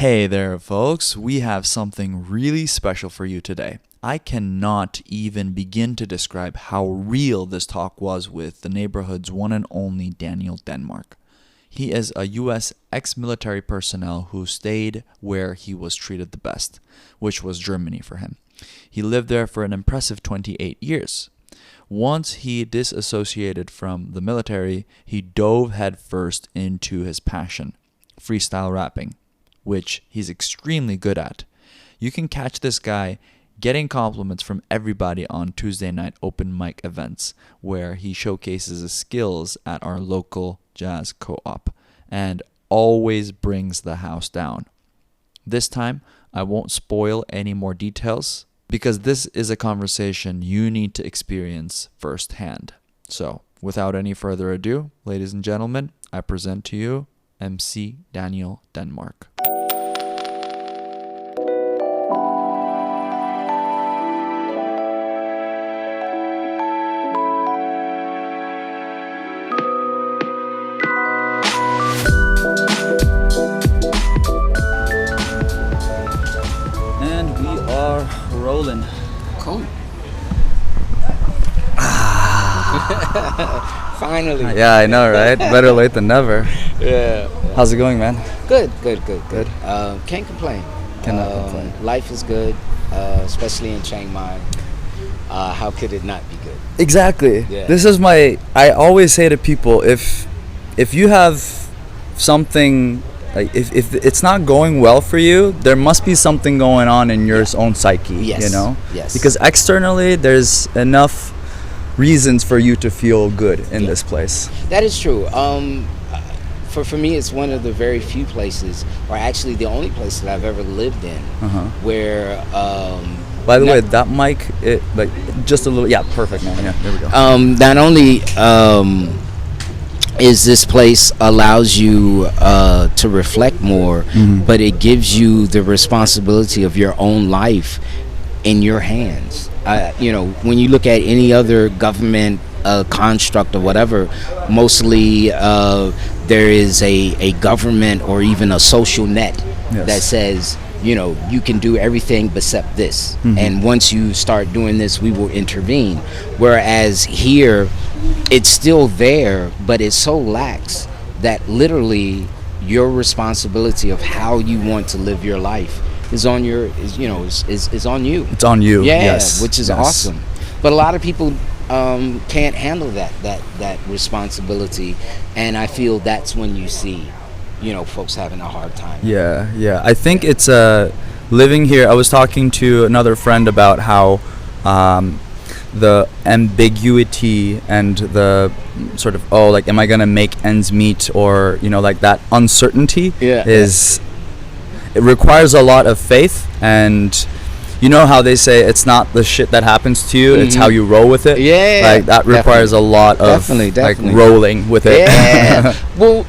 Hey there, folks. We have something really special for you today. I cannot even begin to describe how real this talk was with the neighborhood's one and only Daniel Denmark. He is a U.S. ex-military personnel who stayed where he was treated the best, which was Germany for him. He lived there for an impressive 28 years. Once he disassociated from the military, he dove headfirst into his passion, freestyle rapping, which he's extremely good at. You can catch this guy getting compliments from everybody on Tuesday night open mic events where he showcases his skills at our local jazz co-op and always brings the house down. This time, I won't spoil any more details because this is a conversation you need to experience firsthand. So, without any further ado, ladies and gentlemen, I present to you MC Daniel Denmark. And we are rolling. Cool. Finally. Yeah, I know, right? Better late than never. Yeah. How's it going, man? Good. Good? Can't complain. Cannot complain. Life is good, especially in Chiang Mai. How could it not be good? Exactly. Yeah. This is I always say to people, if you have something, like if it's not going well for you, there must be something going on in your own psyche, Yes. you know? Yes. Because externally, there's enough reasons for you to feel good in this place. That is true. For me, it's one of the very few places, or actually the only place that I've ever lived in, where. By the way, that mic, just a little, yeah, perfect, man. Yeah, there we go. Not only is this place allows you to reflect more, but it gives you the responsibility of your own life in your hands. When you look at any other government construct or whatever, mostly there is a government or even a social net that says, you can do everything except this. And once you start doing this, we will intervene. Whereas here, it's still there, but it's so lax that literally your responsibility of how you want to live your life is on you. It's on you. It's on you. Yeah, yes. which is awesome. But a lot of people can't handle that responsibility, and I feel that's when you see folks having a hard time. Yeah. I think it's living here. I was talking to another friend about how the ambiguity and the sort of am I gonna make ends meet, or like that uncertainty it requires a lot of faith. And you know how they say it's not the shit that happens to you, it's how you roll with it. Like that requires a lot of definitely. like rolling with it. Well,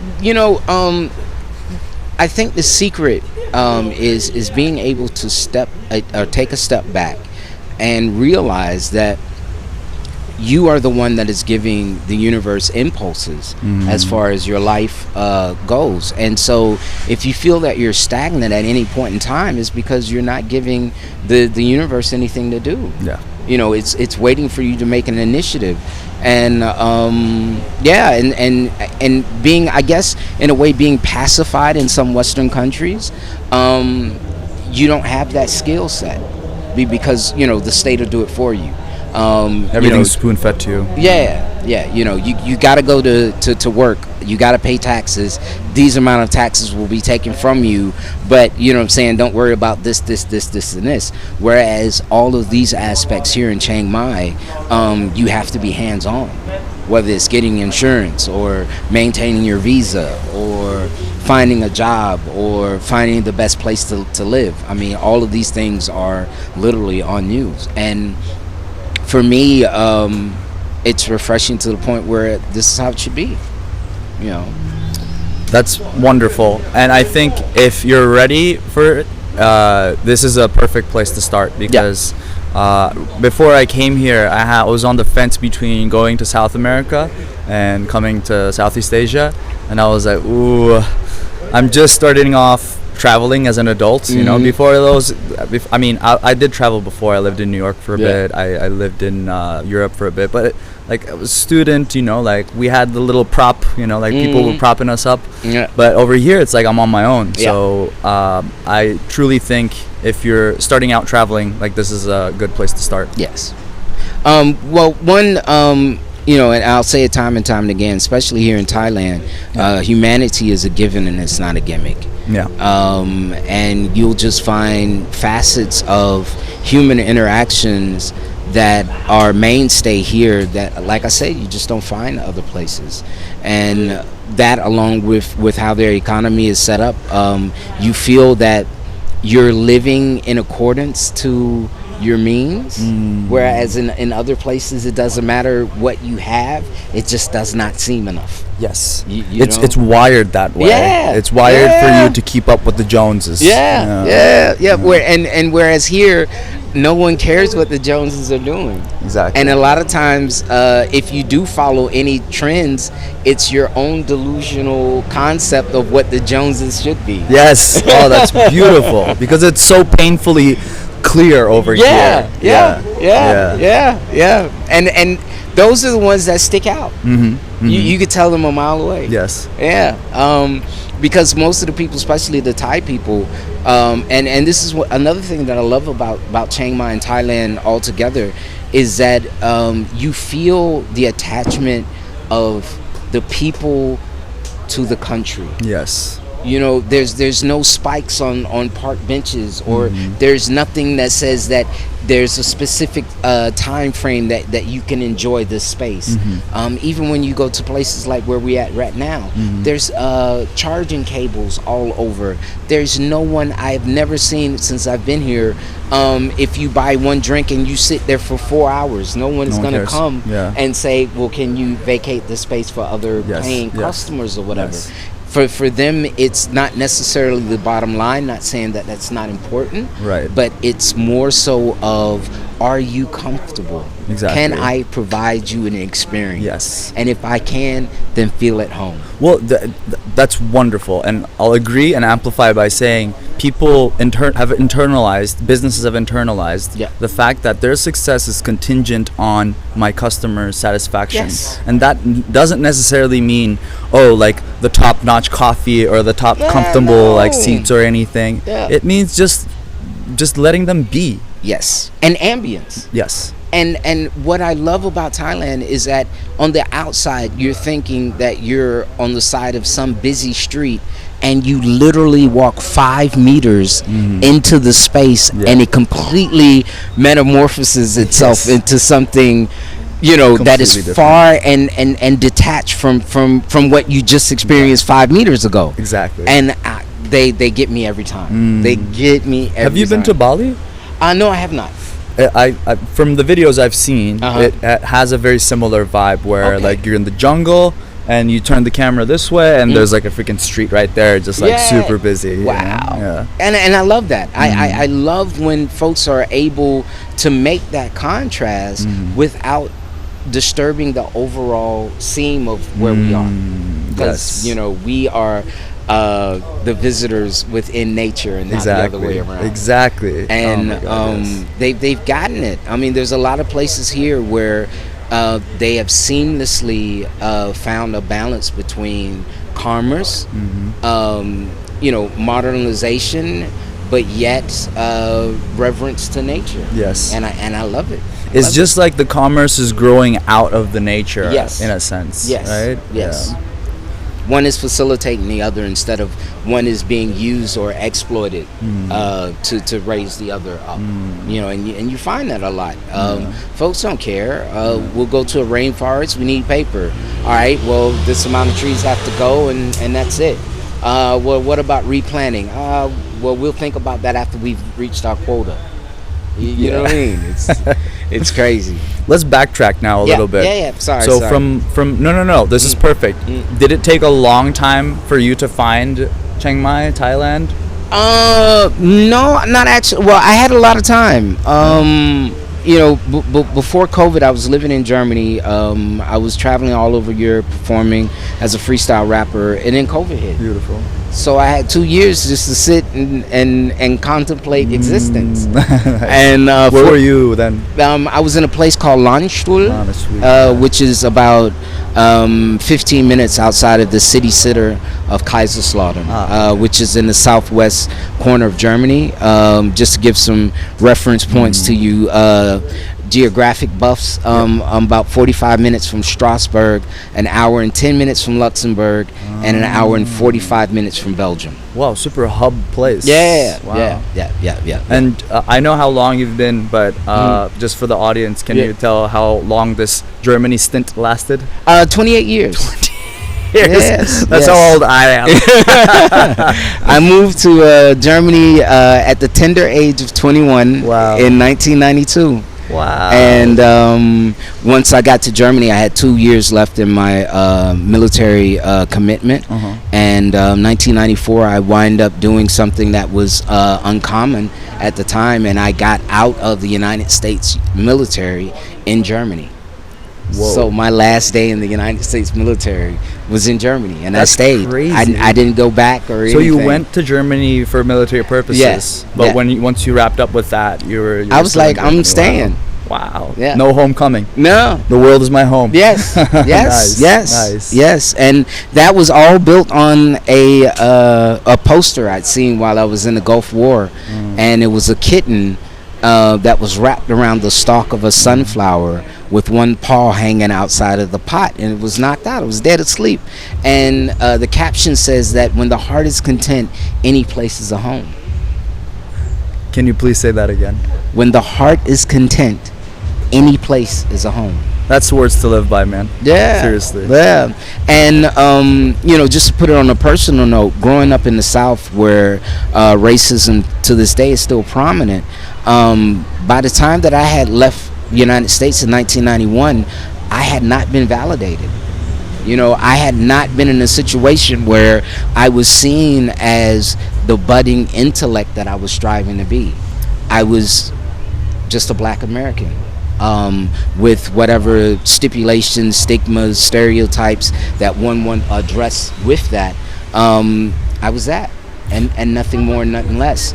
I think the secret is being able to take a step back and realize that you are the one that is giving the universe impulses as far as your life goes. And so if you feel that you're stagnant at any point in time, it's because you're not giving the universe anything to do. It's waiting for you to make an initiative. And and being, I guess, in a way, being pacified in some Western countries, you don't have that skill set because the state will do it for you. Everything's spoon-fed to you. You got to go to work. You got to pay taxes. These amount of taxes will be taken from you, but don't worry about this, and this. Whereas all of these aspects here in Chiang Mai, you have to be hands-on, whether it's getting insurance or maintaining your visa or finding a job or finding the best place to live. I mean, all of these things are literally on you. And for me, it's refreshing to the point where this is how it should be. That's wonderful. And I think if you're ready for it, this is a perfect place to start because before I came here, I was on the fence between going to South America and coming to Southeast Asia, and I was like, ooh, I'm just starting off traveling as an adult. You know, before those, I mean, I did travel before. I lived in New York for a bit. I lived in Europe for a bit, but like I was a student, you know, like we had the little prop, you know, like people were propping us up. But over here, it's like I'm on my own. So I truly think if you're starting out traveling, like this is a good place to start. Yes. Well, one, you know, and I'll say it time and time again, especially here in Thailand, humanity is a given and it's not a gimmick. Yeah. And you'll just find facets of human interactions that are mainstay here that, like I said, you just don't find other places. And that, along with how their economy is set up, you feel that you're living in accordance to your means, whereas in other places it doesn't matter what you have, it just does not seem enough. Yes. You know? It's wired that way. Yeah. It's wired for you to keep up with the Joneses. Whereas here, no one cares what the Joneses are doing. Exactly. And a lot of times, if you do follow any trends, it's your own delusional concept of what the Joneses should be. Yes. Oh, that's beautiful, because it's so painfully clear over here. And those are the ones that stick out. You could tell them a mile away. Yes. Because most of the people, especially the Thai people, and this is another thing that I love about Chiang Mai and Thailand altogether, is that you feel the attachment of the people to the country. Yes. You know, there's no spikes on park benches, or there's nothing that says that there's a specific time frame that you can enjoy this space. Even when you go to places like where we at right now, there's charging cables all over. There's no one, I've never seen since I've been here, if you buy one drink and you sit there for 4 hours, no one is going to come and say, well, can you vacate the space for other paying customers or whatever. For them, it's not necessarily the bottom line, not saying that that's not important, but it's more so of, are you comfortable? Exactly. Can I provide you an experience? Yes. And if I can, then feel at home. Well, that's wonderful, and I'll agree and amplify by saying people businesses have internalized the fact that their success is contingent on my customer satisfaction. And that doesn't necessarily mean, like the top-notch coffee or the top comfortable like seats or anything. It means just letting them be. Yes. And ambience. Yes. And what I love about Thailand is that on the outside, you're thinking that you're on the side of some busy street, and you literally walk 5 meters into the space, and it completely metamorphoses itself into something, you know, completely that is different, far and detached from what you just experienced 5 meters ago. Exactly. And they get me every time. They get me every time. Have you been to Bali? No, I have not. I from the videos I've seen, it has a very similar vibe where like you're in the jungle and you turn the camera this way and there's like a freaking street right there, just like super busy. Wow. You know? And I love that. I love when folks are able to make that contrast without disturbing the overall theme of where we are. Because you know, we are the visitors within nature, and not the other way around. Exactly. And they've gotten it. I mean, there's a lot of places here where they have seamlessly found a balance between commerce, you know, modernization, but yet reverence to nature. Yes. And I love it. It's just like the commerce is growing out of the nature, in a sense. Yes. Right? Yes. Yeah. One is facilitating the other instead of one is being used or exploited to raise the other up. You know, and you find that a lot. Folks don't care. We'll go to a rainforest. We need paper. All right. Well, this amount of trees have to go, and that's it. Well, what about replanting? Well, we'll think about that after we've reached our quota. You know what I mean? It's crazy. Let's backtrack now a little bit. Sorry. So from no, this is perfect. Did it take a long time for you to find Chiang Mai, Thailand? No, not actually. Well, I had a lot of time. You know, before COVID, I was living in Germany. I was traveling all over Europe performing as a freestyle rapper, and then COVID hit. Beautiful. So I had 2 years just to sit and contemplate existence. And Where were you then? I was in a place called Landstuhl, which is about 15 minutes outside of the city center of Kaiserslautern, which is in the southwest corner of Germany. Just to give some reference points to you, geographic buffs, about 45 minutes from Strasbourg, an hour and 10 minutes from Luxembourg, and an hour and 45 minutes from Belgium. Wow, super hub place. Yeah, Wow. yeah. And I know how long you've been, but just for the audience, can you tell how long this Germany stint lasted? 28 years. Yes, that's how old I am. I moved to Germany at the tender age of 21 in 1992. Wow. And once I got to Germany, I had 2 years left in my military commitment. And 1994, I wind up doing something that was uncommon at the time, and I got out of the United States military in Germany. Whoa. So my last day in the United States military was in Germany, and That's I stayed. crazy. I didn't go back or anything. So you went to Germany for military purposes. Yes. But once you wrapped up with that, you were I was still in like, I'm Germany. staying. Wow. Yeah. No homecoming. No. The world is my home. Yes. Yes. Nice. Yes. And that was all built on a poster I'd seen while I was in the Gulf War, and it was a kitten that was wrapped around the stalk of a sunflower with one paw hanging outside of the pot, and it was knocked out. It was dead asleep. And the caption says that when the heart is content, any place is a home. Can you please say that again? When the heart is content, any place is a home. That's words to live by, man. Yeah. Seriously. Yeah. And, just to put it on a personal note, growing up in the South where racism to this day is still prominent, by the time that I had left the United States in 1991, I had not been validated. I had not been in a situation where I was seen as the budding intellect that I was striving to be. I was just a black American. With whatever stipulations, stigmas, stereotypes that one address with that, I was that, and nothing more, nothing less.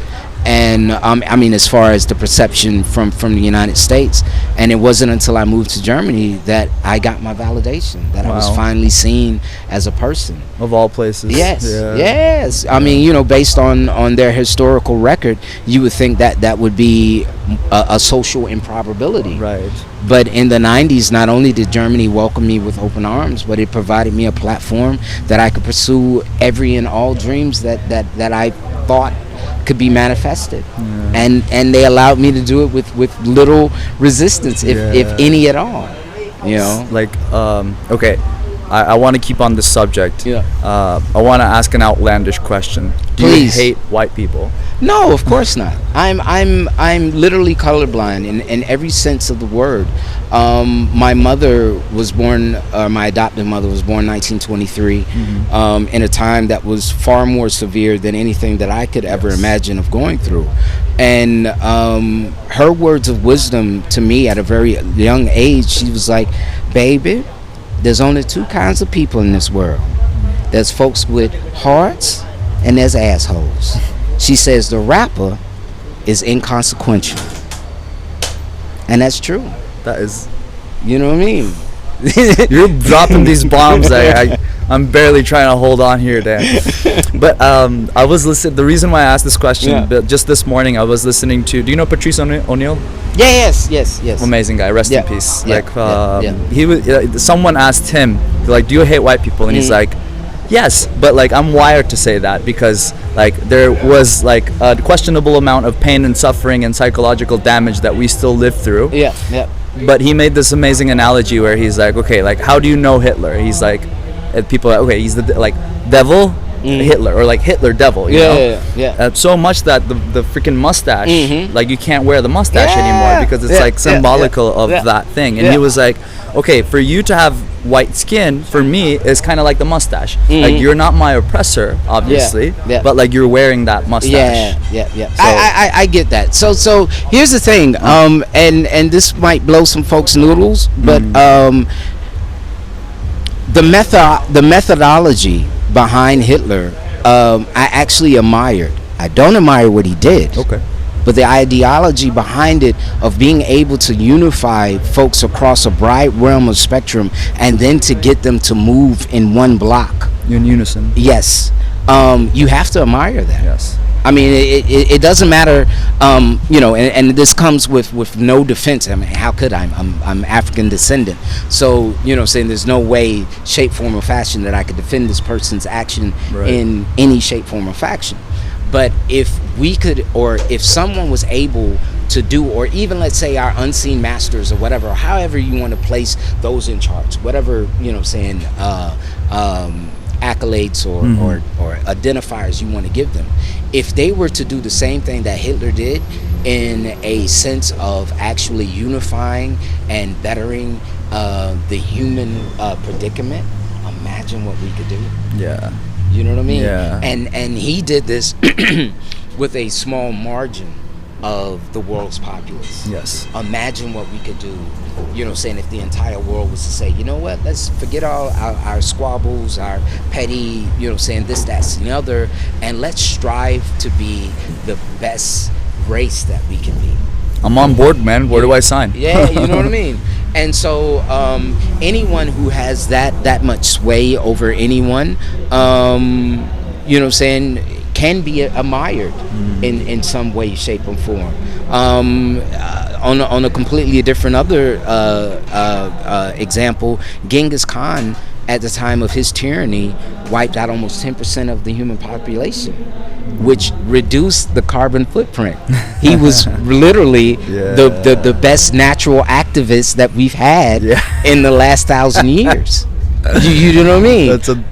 And as far as the perception from the United States, and it wasn't until I moved to Germany that I got my validation, that I was finally seen as a person. Of all places. Yes, Yeah. yes. Based on their historical record, you would think that would be a social improbability. Right. But in the 90s, not only did Germany welcome me with open arms, but it provided me a platform that I could pursue every and all dreams that I thought could be manifested. And they allowed me to do it with little resistance, if any at all. Okay, I want to keep on this subject. I want to ask an outlandish question. Do Please. you hate white people? No, of course not. I'm literally colorblind in every sense of the word. My mother was born, my adopted mother was born 1923, in a time that was far more severe than anything that I could ever imagine of going through. And her words of wisdom to me at a very young age, she was like, baby, there's only two kinds of people in this world. There's folks with hearts and there's assholes. She says the rapper is inconsequential. And that's true. That is... You know what I mean? You're dropping these bombs. I'm barely trying to hold on here, Dan. But I was listening. The reason why I asked this question, just this morning, I was listening to... Do you know Patrice O'Neill? Yes. Amazing guy. Rest in peace. He was. Someone asked him, like, do you hate white people? And he's like, yes, but like I'm wired to say that because like there was like a questionable amount of pain and suffering and psychological damage that we still live through. But he made this amazing analogy where he's like, okay, like how do you know Hitler? He's like, people are, okay, he's the like devil Hitler, or like Hitler devil, you know? So much that the freaking mustache, like you can't wear the mustache anymore because it's like symbolical of that thing. And he was like, okay, for you to have white skin, for me, is kind of like the mustache. Like you're not my oppressor, obviously, but like you're wearing that mustache. So, I get that. So here's the thing, and this might blow some folks' noodles, but the methodology behind Hitler I actually admired. I don't admire what he did. Okay. But the ideology behind it of being able to unify folks across a broad realm of spectrum and then to get them to move in one block. In unison. Yes. You have to admire that. Yes. I mean, it doesn't matter, and this comes with no defense. I mean, how could I? I'm African descendant. So, saying there's no way, shape, form, or fashion that I could defend this person's action in any shape, form, or fashion. But if we could, or if someone was able to do, or even let's say our unseen masters or whatever, or however you want to place those in charge, whatever, accolades or identifiers you want to give them, if they were to do the same thing that Hitler did in a sense of actually unifying and bettering the human predicament, imagine what we could do. Yeah. You know what I mean? Yeah. And he did this with a small margin of the world's populace. Yes. Imagine what we could do, if the entire world was to say, you know what, let's forget all our squabbles, our petty, this, that, and the other, and let's strive to be the best race that we can be. I'm on board, man. Where do I sign? Yeah, you know what I mean? And so anyone who has that much sway over anyone, can be admired in some way, shape, or form. On a completely different other example, Genghis Khan, at the time of his tyranny, wiped out almost 10% of the human population, which reduced the carbon footprint. He was literally the best natural activist that we've had in the last 1,000 years. You know what I mean? That's an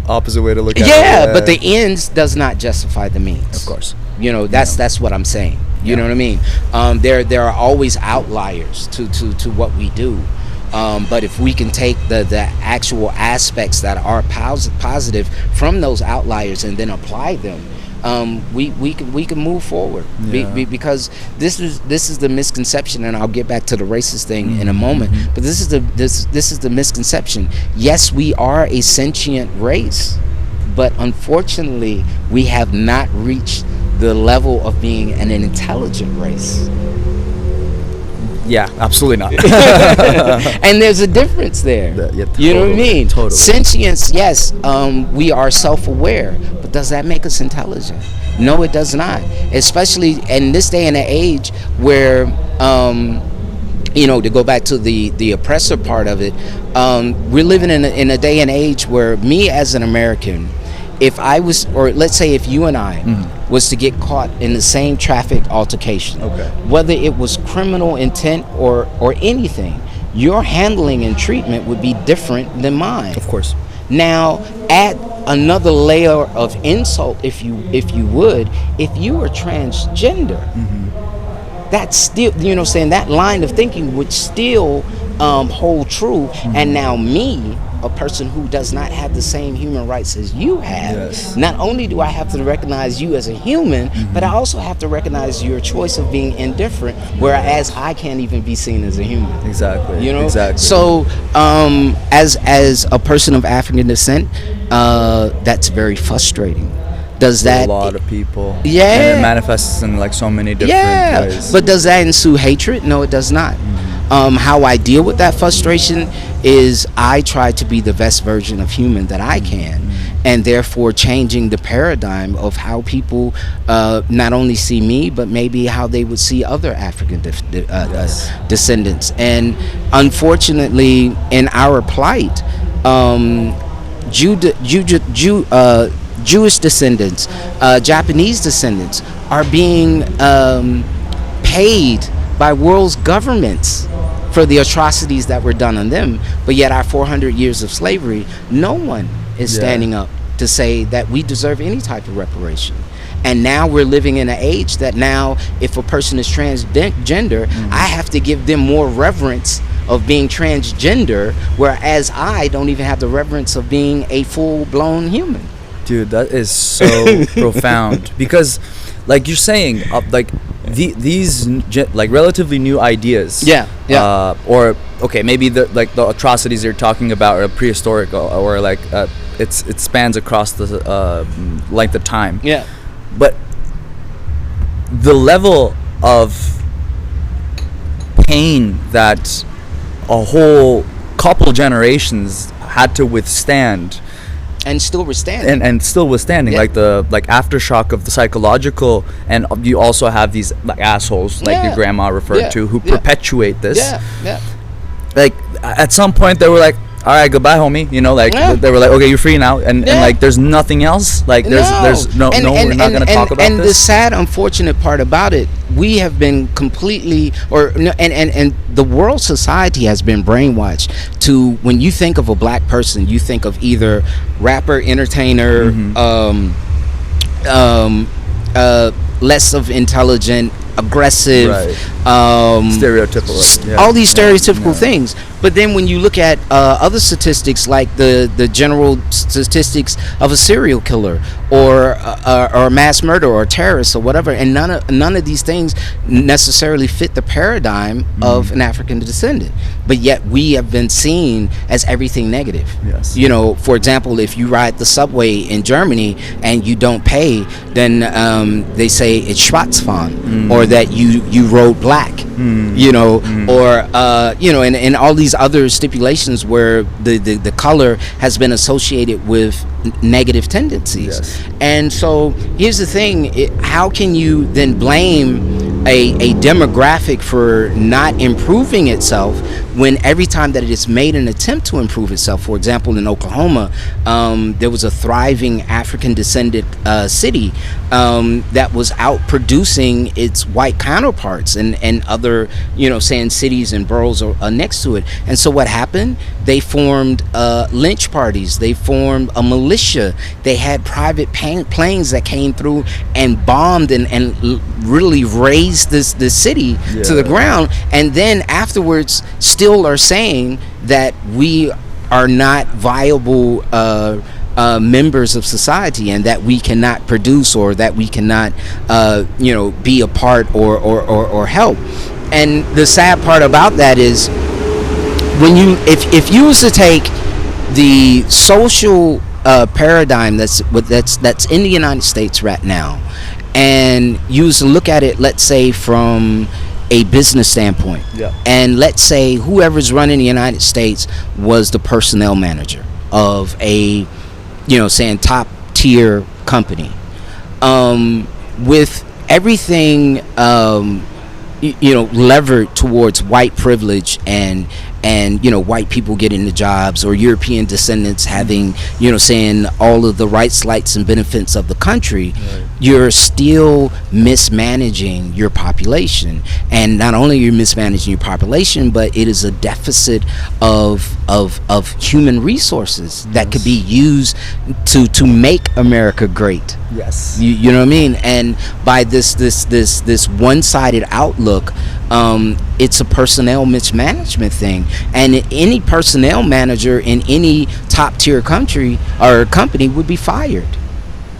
opposite way to look at it. Yeah, but the ends does not justify the means. Of course. That's what I'm saying. You know what I mean? There are always outliers to what we do. But if we can take the actual aspects that are positive from those outliers and then apply them, we can move forward. Because this is the misconception, and I'll get back to the racist thing in a moment. But this is the misconception. Yes, we are a sentient race, but unfortunately, we have not reached the level of being an intelligent race. Yeah, absolutely not. And there's a difference there. You know what I mean? Totally. Sentience, yes, we are self-aware, but does that make us intelligent? No, it does not. Especially in this day and age where, to go back to the oppressor part of it, we're living in a day and age where me as an American, if I was, or let's say if you and I was to get caught in the same traffic altercation, whether it was criminal intent or anything, your handling and treatment would be different than mine. Of course. Now, add another layer of insult, if you would, if you were transgender, that's still, that line of thinking would still hold true. And now me, a person who does not have the same human rights as you have, not only do I have to recognize you as a human, but I also have to recognize your choice of being indifferent, whereas I can't even be seen as a human. Exactly. Exactly. So as a person of African descent, that's very frustrating. Does that a lot of people? Yeah. And it manifests in like so many different ways. But does that ensue hatred? No, it does not. How I deal with that frustration is I try to be the best version of human that I can, and therefore changing the paradigm of how people not only see me, but maybe how they would see other African descendants. And unfortunately, in our plight, Jewish descendants, Japanese descendants are being paid by world's governments for the atrocities that were done on them. But yet our 400 years of slavery, no one is standing up to say that we deserve any type of reparation. And now we're living in an age that now if a person is transgender, I have to give them more reverence of being transgender, whereas I don't even have the reverence of being a full-blown human. Dude, that is so profound, because like you're saying, these like relatively new ideas, or okay, maybe the atrocities you're talking about are prehistoric or like it spans across the length of time. Yeah. But the level of pain that a whole couple generations had to withstand, and still withstanding, and still withstanding, Yeah. like the aftershock of the psychological, and you also have these like assholes like your grandma referred to, who perpetuate this. Like at some point they were like, all right, goodbye, homie. You know, like they were like, okay, you're free now, and like there's nothing else. Like there's no, we're not gonna talk about and this. the sad, unfortunate part about it, we have been completely, and the world society has been brainwashed to, when you think of a black person, you think of either rapper, entertainer, less of intelligent, aggressive, stereotypical, all these stereotypical things. But then when you look at other statistics, like the general statistics of a serial killer or a mass murderer or a terrorist or whatever, and none of these things necessarily fit the paradigm of an African descendant, but yet we have been seen as everything negative. Yes. You know, for example, if you ride the subway in Germany and you don't pay, then they say it's Schwarzfahren, or that you rode black. You know, or you know, and all these other stipulations where the color has been associated with negative tendencies. And so here's the thing, how can you then blame a demographic for not improving itself when every time that it is made an attempt to improve itself? For example, in Oklahoma, there was a thriving African descended city that was out producing its white counterparts and other, you know, saying cities and boroughs are next to it. And so what happened? They formed lynch parties. They formed a militia. They had private planes that came through and bombed and really razed this city to the ground. And then afterwards still are saying that we are not viable members of society, and that we cannot produce, or that we cannot you know, be a part or help. And the sad part about that is, when you if you was to take the social paradigm that's in the United States right now, and you was to look at it, let's say from a business standpoint, and let's say whoever's running the United States was the personnel manager of a, you know, saying top tier company, with everything you know, levered towards white privilege and you know, white people getting the jobs, or European descendants having, you know, saying all of the rights, lights, and benefits of the country, you're still mismanaging your population. And not only are you mismanaging your population, but it is a deficit of human resources that could be used to make America great. You know what I mean? And by this one-sided outlook, it's a personnel mismanagement thing, and any personnel manager in any top tier country or company would be fired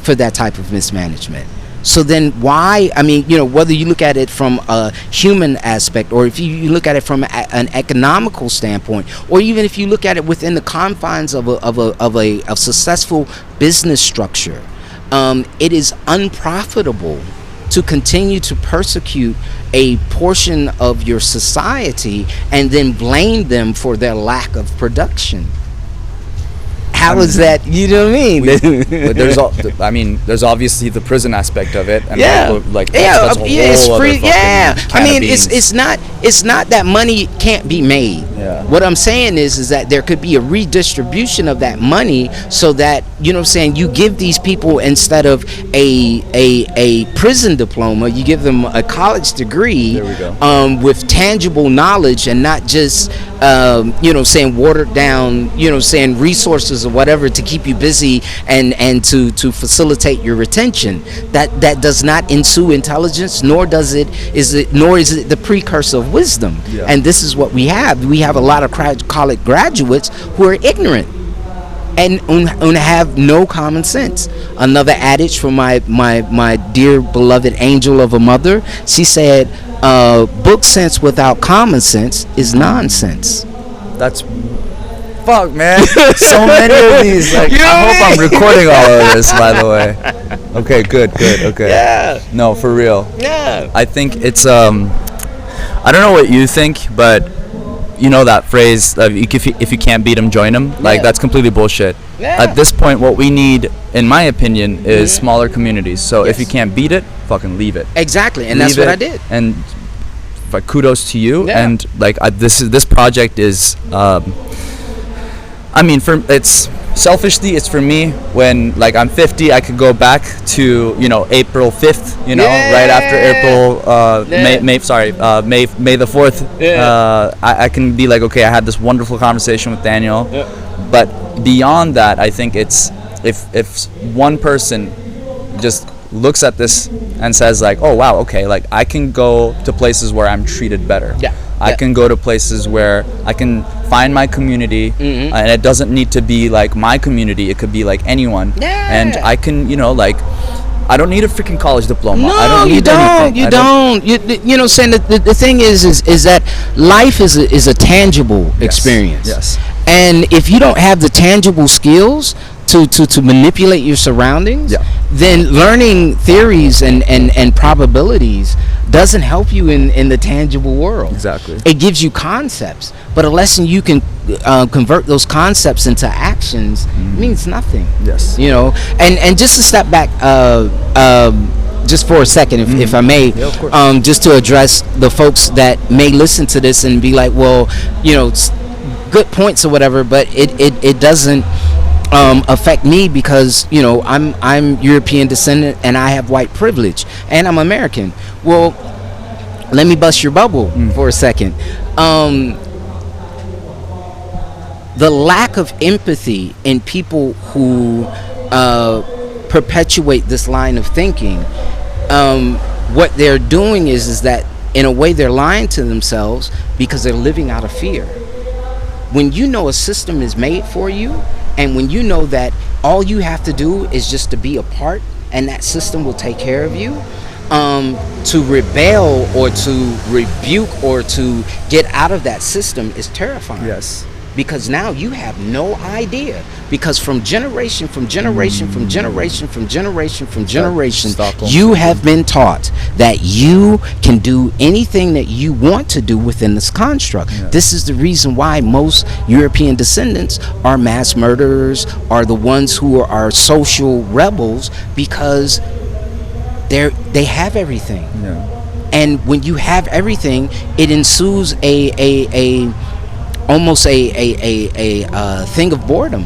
for that type of mismanagement. So then why, I mean, you know, whether you look at it from a human aspect, or if you look at it from an economical standpoint, or even if you look at it within the confines of a successful business structure, it is unprofitable to continue to persecute a portion of your society and then blame them for their lack of production. How is that? You know what I mean? But there's obviously the prison aspect of it. And it's free. I mean, it's not that money can't be made. What I'm saying is that there could be a redistribution of that money, so that, you know what I'm saying, you give these people, instead of a prison diploma, you give them a college degree with tangible knowledge, and not just you know, saying watered down, you know, saying resources or whatever to keep you busy and to facilitate your retention. That does not ensue intelligence, nor is it the precursor of wisdom. And this is what we have. We have a lot of college graduates who are ignorant and have no common sense. Another adage from my dear beloved angel of a mother, she said, book sense without common sense is nonsense. fuck, man. So many of these. Like, You know I what hope I I'm mean? recording all of this, by the way. Okay, good. Okay. Yeah. No, for real. Yeah. I think it's I don't know what you think, but you know that phrase, if you can't beat them, join them. Like, Yeah. that's completely bullshit. Yeah. At this point, what we need, in my opinion, is smaller communities. So if Yes. you can't beat it, fucking leave it. Exactly, and that's Leave what I it, did. And like, kudos to you. Yeah. And like, this project is I mean, it's selfishly, it's for me. When like I'm 50, I could go back to, you know, April 5th, you know, right after April May the 4th. I can be like, okay, I had this wonderful conversation with Daniel. But beyond that, I think it's if one person just looks at this and says like, oh wow, okay, like I can go to places where I'm treated better. I can go to places where I can find my community, and it doesn't need to be like my community. It could be like anyone. And I can, you know, like, I don't need a freaking college diploma. I don't need anything. You don't. You know, saying the thing is that life is a tangible experience. Yes. And if you don't have the tangible skills to manipulate your surroundings, then learning theories and probabilities doesn't help you in the tangible world. Exactly. It gives you concepts, but unless you can convert those concepts into actions, means nothing. Yes. You know, and just to step back, just for a second, if I may, of course. just to address the folks that may listen to this and be like, well, you know, good points or whatever, but it doesn't affect me because, you know, I'm European descendant and I have white privilege and I'm American. Well, let me bust your bubble for a second. The lack of empathy in people who perpetuate this line of thinking, what they're doing is that in a way they're lying to themselves because they're living out of fear. When you know a system is made for you, and when you know that all you have to do is just to be a part and that system will take care of you, to rebel or to rebuke or to get out of that system is terrifying. Yes. Because now you have no idea. Because from generation, you have been taught that you can do anything that you want to do within this construct. Yeah. This is the reason why most European descendants are mass murderers, are the ones who are social rebels, because they have everything. Yeah. And when you have everything, it ensues almost a thing of boredom.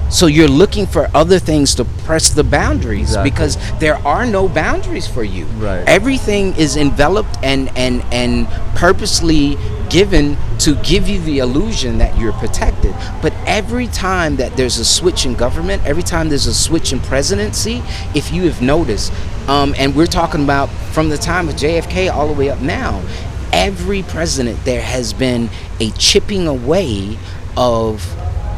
So you're looking for other things to press the boundaries. Exactly. Because there are no boundaries for you. Right. Everything is enveloped and purposely given to give you the illusion that you're protected. But every time that there's a switch in government, every time there's a switch in presidency, if you have noticed, and we're talking about from the time of JFK all the way up now, every president there has been a chipping away of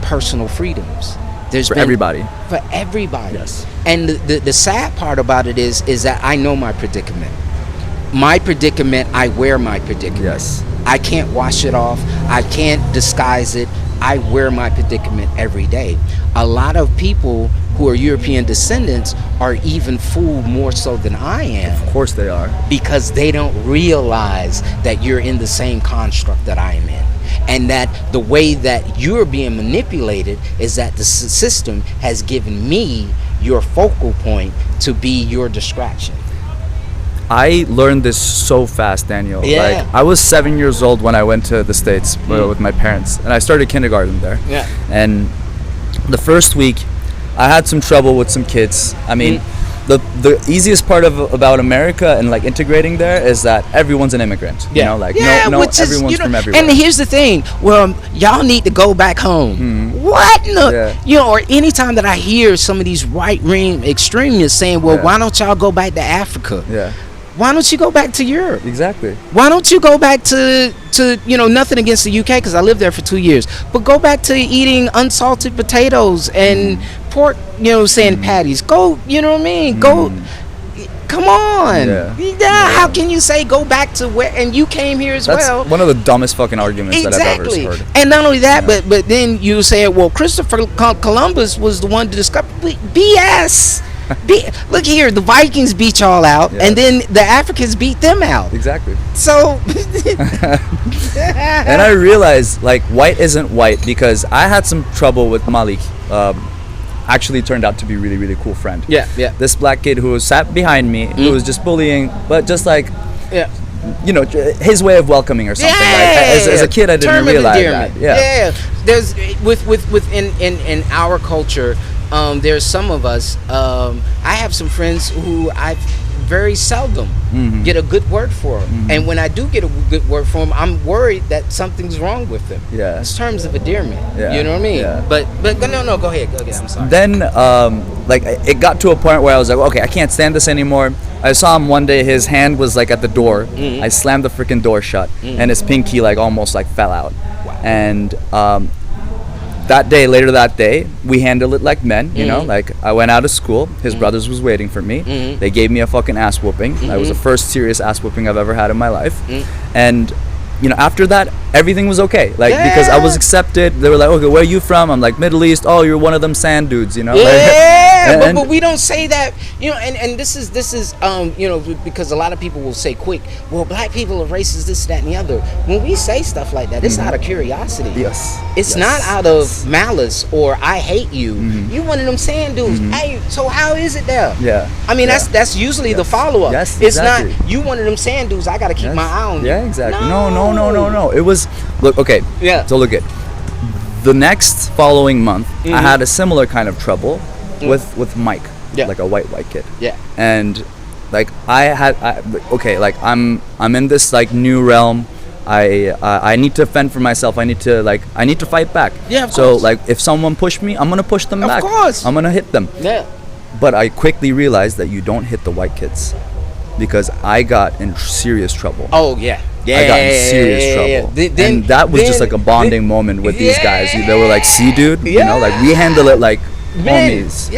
personal freedoms. There's for been, everybody. For everybody. Yes. And the sad part about it is that I know my predicament. My predicament, I wear my predicament. Yes. I can't wash it off. I can't disguise it. I wear my predicament every day. A lot of people who are European descendants are even fooled more so than I am. Of course they are. Because they don't realize that you're in the same construct that I am in. And that the way that you're being manipulated is that the system has given me your focal point to be your distraction. I learned this so fast, Daniel. Yeah. Like, I was 7 years old when I went to the States with my parents, and I started kindergarten there. Yeah. And the first week, I had some trouble with some kids. I mean, the easiest part about America and like integrating there is that everyone's an immigrant. You know, like everyone's from everywhere. And here's the thing: well, y'all need to go back home. What? You know, or anytime that I hear some of these right-wing extremists saying, "Well, why don't y'all go back to Africa?" Yeah. Why don't you go back to Europe? Exactly. Why don't you go back to you know, nothing against the UK because I lived there for 2 years, but go back to eating unsalted potatoes and pork, you know, saying patties. Go, you know what I mean? Go, Come on. Yeah. How can you say go back to where, and you came here as That's well? one of the dumbest fucking arguments that I've ever heard. And not only that, but then you say, well, Christopher Columbus was the one to discover. BS. Look here, the Vikings beat y'all out, and then the Africans beat them out. Exactly. So, and I realized like white isn't white because I had some trouble with Malik. Actually turned out to be really, really cool friend. Yeah. This black kid who sat behind me, who was just bullying, but just like, you know, his way of welcoming or something. As a kid, I didn't realize that. Yeah. There's in our culture. There's some of us. I have some friends who I very seldom get a good word for them, and when I do get a good word for them, I'm worried that something's wrong with them. Yeah, it's terms of endearment. Yeah. You know what I mean? Yeah. But no, go ahead. I'm sorry. Then like it got to a point where I was like, okay, I can't stand this anymore. I saw him one day. His hand was like at the door. I slammed the freaking door shut, and his pinky like almost like fell out. Wow. And later that day, we handled it like men, you know, like I went out of school, his brothers was waiting for me, they gave me a fucking ass whooping. That was the first serious ass whooping I've ever had in my life. And, you know, after that, everything was okay, like, because I was accepted. They were like, okay, where are you from? I'm like, Middle East. Oh, you're one of them sand dudes, you know. But we don't say that, you know, and this is you know, because a lot of people will say quick, well, black people are racist, this, that, and the other. When we say stuff like that, it's out of curiosity. It's not out of malice or I hate you. You one of them sand dudes. Hey, so how is it there? I mean, that's usually the follow up. It's not you one of them sand dudes. I got to keep my eye on you. Exactly. No. It was So look at the next following month. I had a similar kind of trouble with Mike, like a white kid. And like like I'm in this like new realm. I need to fend for myself. I need to fight back. So like if someone pushed me, I'm gonna push them back. Of course. I'm gonna hit them. But I quickly realized that you don't hit the white kids, because I got in serious trouble. I got in serious trouble. And that was just like a bonding moment with these guys. They were like, see, dude, you know, like we handle it like homies.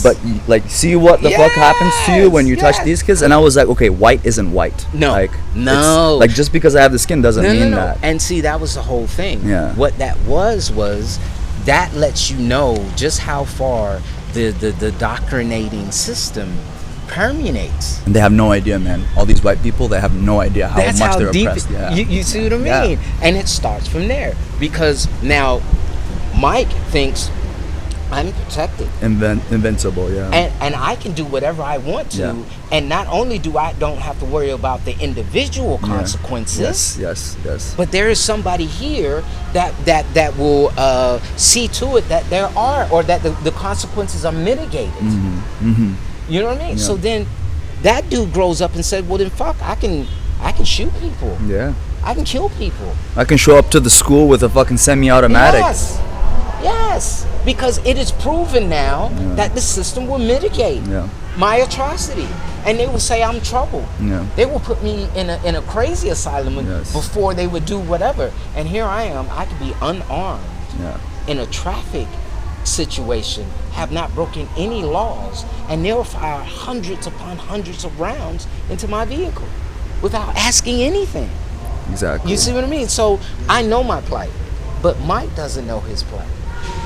But like, see what the fuck happens to you when you touch these kids? And I was like, okay, white isn't white. Like just because I have the skin doesn't mean that. And see, that was the whole thing. What that was that lets you know just how far the doctrinating system permeates. And they have no idea, man. All these white people, they have no idea how much they're oppressed. You see what I mean? And it starts from there, because now Mike thinks I'm protected, invincible, and I can do whatever I want to, and not only don't have to worry about the individual consequences. Yes. But there is somebody here that will see to it that there are, or that the consequences are mitigated. You know what I mean? So then that dude grows up and said, well then fuck, I can shoot people. I can kill people. I can show up to the school with a fucking semi-automatic. Yes. Because it is proven now that the system will mitigate my atrocity. And they will say I'm trouble. They will put me in a crazy asylum before they would do whatever. And here I am, I could be unarmed in a traffic situation, have not broken any laws, and they'll fire hundreds upon hundreds of rounds into my vehicle without asking anything. Exactly. You see what I mean? So I know my plight, but Mike doesn't know his plight,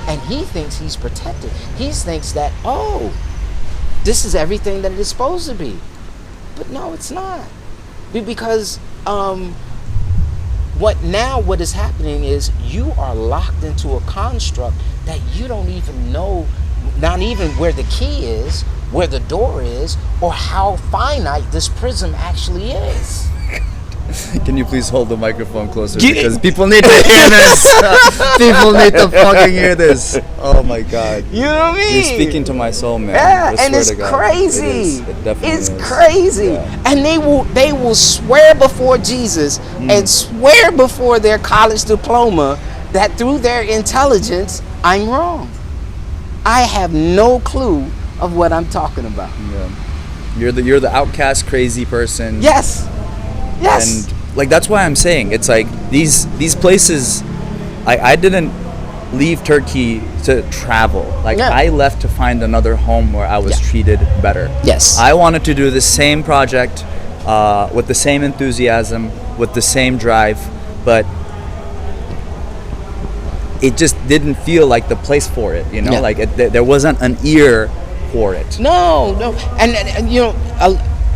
and he thinks he's protected. He thinks that, oh, this is everything that it is supposed to be, but no, it's not. Because what is happening is you are locked into a construct that you don't even know, not even where the key is, where the door is, or how finite this prism actually is. Can you please hold the microphone closer, because people need to hear this. People need to fucking hear this. Oh my god. You know what I mean? You're speaking to my soul, man. And it's crazy. It's crazy. And they will swear before Jesus and swear before their college diploma that through their intelligence I'm wrong. I have no clue of what I'm talking about. You're the outcast crazy person. Yes. And like that's why I'm saying it's like these places, I didn't leave Turkey to travel. Like, Yeah. I left to find another home where I was Yeah. treated better. Yes. I wanted to do the same project with the same enthusiasm, with the same drive, but it just didn't feel like the place for it, you know? Yeah. Like, there wasn't an ear for it. No, and you know,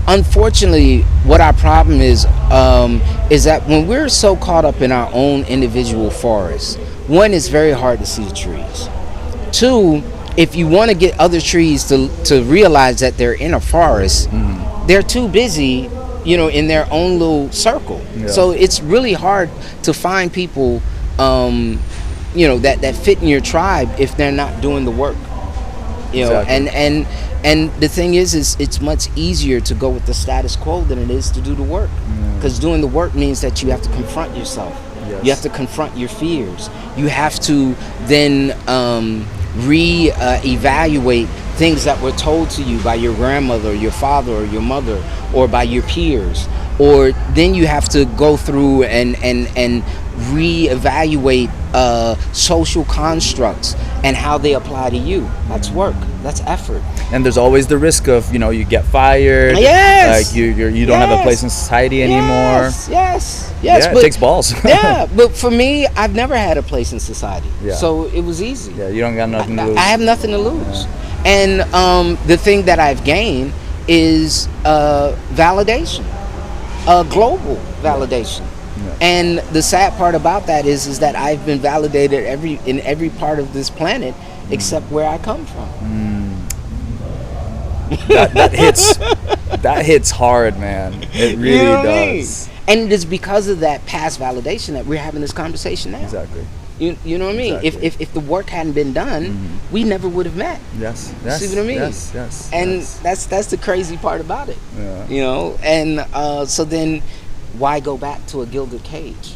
unfortunately, what our problem is that when we're so caught up in our own individual forests, one, it's very hard to see the trees. Two, if you want to get other trees to realize that they're in a forest, they're too busy, you know, in their own little circle. Yeah. So it's really hard to find people, you know, that fit in your tribe if they're not doing the work. You know, Exactly. and the thing is it's much easier to go with the status quo than it is to do the work, because doing the work means that you have to confront yourself. Yes. You have to confront your fears. You have to then evaluate things that were told to you by your grandmother, or your father, or your mother, or by your peers. Or then you have to go through and reevaluate social constructs and how they apply to you. That's work. That's effort. And there's always the risk of, you know, you get fired. Yes. Like you don't have a place in society anymore. Yes. Yeah, But, it takes balls. yeah, but for me, I've never had a place in society. Yeah. So it was easy. Yeah, you don't got nothing to lose. I have nothing to lose. And the thing that I've gained is validation, global validation. Yeah. And the sad part about that is that I've been validated in every part of this planet except where I come from. That hits hard, man. It really You know what I mean? does. And it is because of that past validation that we're having this conversation now. Exactly. You know what I mean? Exactly. If the work hadn't been done, we never would have met. Yes. See what I mean? Yes. And yes. that's the crazy part about it. Yeah. You know, and so then why go back to a gilded cage?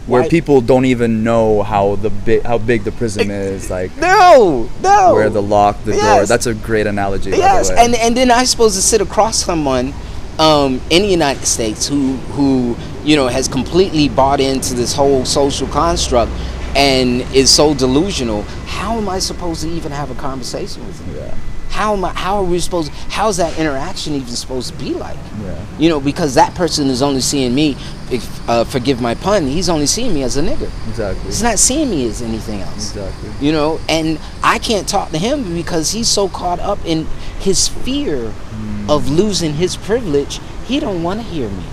Where Why- people don't even know how big the prism is, like No. where the lock, the door. Yes. That's a great analogy. Yes, by the way. and then I'm supposed to sit across someone in the United States who you know has completely bought into this whole social construct and is so delusional. How am I supposed to even have a conversation with him? Yeah. How's that interaction even supposed to be like? Yeah. You know, because that person is only seeing me, forgive my pun, he's only seeing me as a nigger. Exactly. He's not seeing me as anything else. Exactly. You know, and I can't talk to him because he's so caught up in his fear of losing his privilege, he don't want to hear me.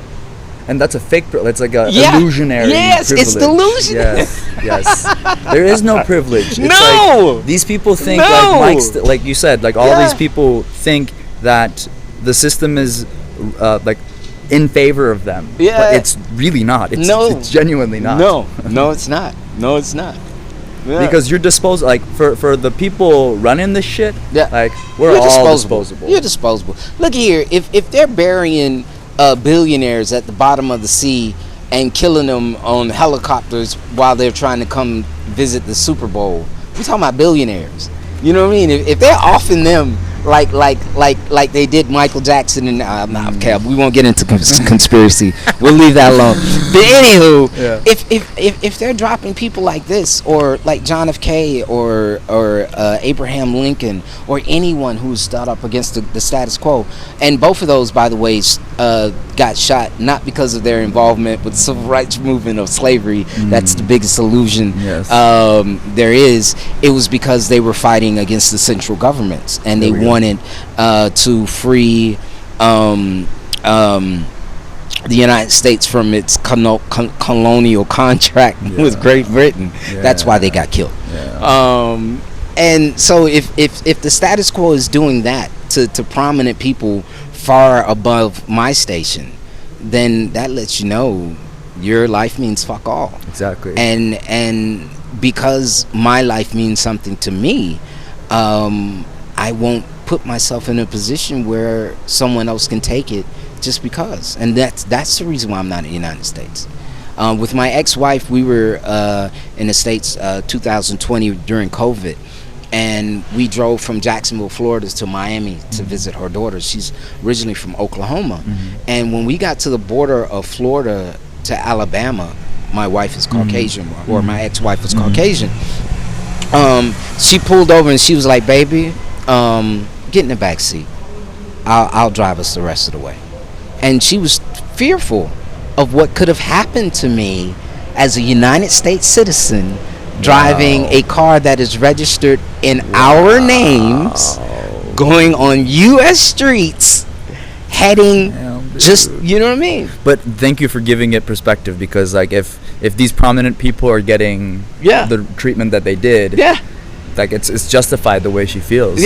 And that's a fake it's like a Yeah. illusionary Yes, privilege. it's delusionary. Yes. There is no privilege. It's No. like these people think No. like you said, like all Yeah. these people think that the system is like in favor of them. Yeah. But it's really not. It's genuinely not. No, it's not. No, it's not. Yeah. Because you're disposable. Like for the people running this shit, Yeah. like we're You're all disposable. You're disposable. Look here, if they're burying billionaires at the bottom of the sea and killing them on helicopters while they're trying to come visit the Super Bowl, we're talking about billionaires. You know what I mean? If they're offing them like they did Michael Jackson and okay, we won't get into conspiracy. We'll leave that alone. But anywho, Yeah. if they're dropping people like this, or like John F. K. or Abraham Lincoln, or anyone who's stood up against the status quo, and both of those, by the way, got shot not because of their involvement with the civil rights movement of slavery. That's the biggest illusion Yes. there is. It was because they were fighting against the central governments, and they wanted to free the United States from its colonial contract with Great Britain. That's why they got killed. And so if the status quo is doing that to prominent people far above my station, then that lets you know your life means fuck all. Exactly. And because my life means something to me, I won't put myself in a position where someone else can take it just because. And that's the reason why I'm not in the United States. With my ex-wife, we were in the States 2020 during COVID, and we drove from Jacksonville, Florida to Miami to visit her daughter. She's originally from Oklahoma. And when we got to the border of Florida to Alabama, my wife is Caucasian, or my ex-wife was Caucasian. She pulled over and she was like, "Baby, get in the back seat. I'll drive us the rest of the way." And she was fearful of what could have happened to me as a United States citizen driving a car that is registered in our names, going on U.S. streets, heading just, you know what I mean? But thank you for giving it perspective, because like if these prominent people are getting the treatment that they did, like it's justified the way she feels.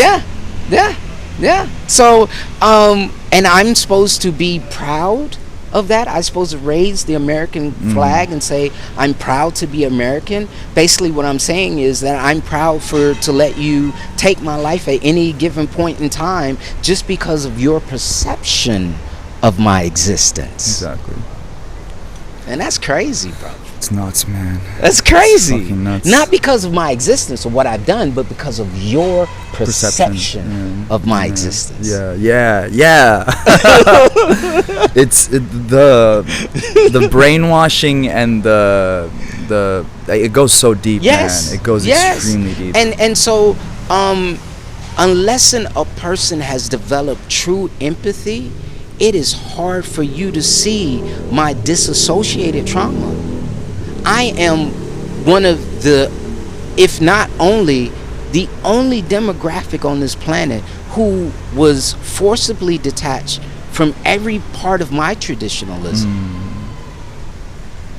So and I'm supposed to be proud of that. I'm supposed to raise the American flag and say I'm proud to be American. Basically what I'm saying is that I'm proud to let you take my life at any given point in time just because of your perception of my existence. Exactly. And that's crazy, bro. It's nuts, man. That's crazy. It's fucking nuts. Not because of my existence or what I've done, but because of your perception of my existence. Yeah. It's the brainwashing and the it goes so deep, man. It goes extremely deep. And so unless a person has developed true empathy, it is hard for you to see my disassociated trauma. I am one of the, if not only, the only demographic on this planet who was forcibly detached from every part of my traditionalism.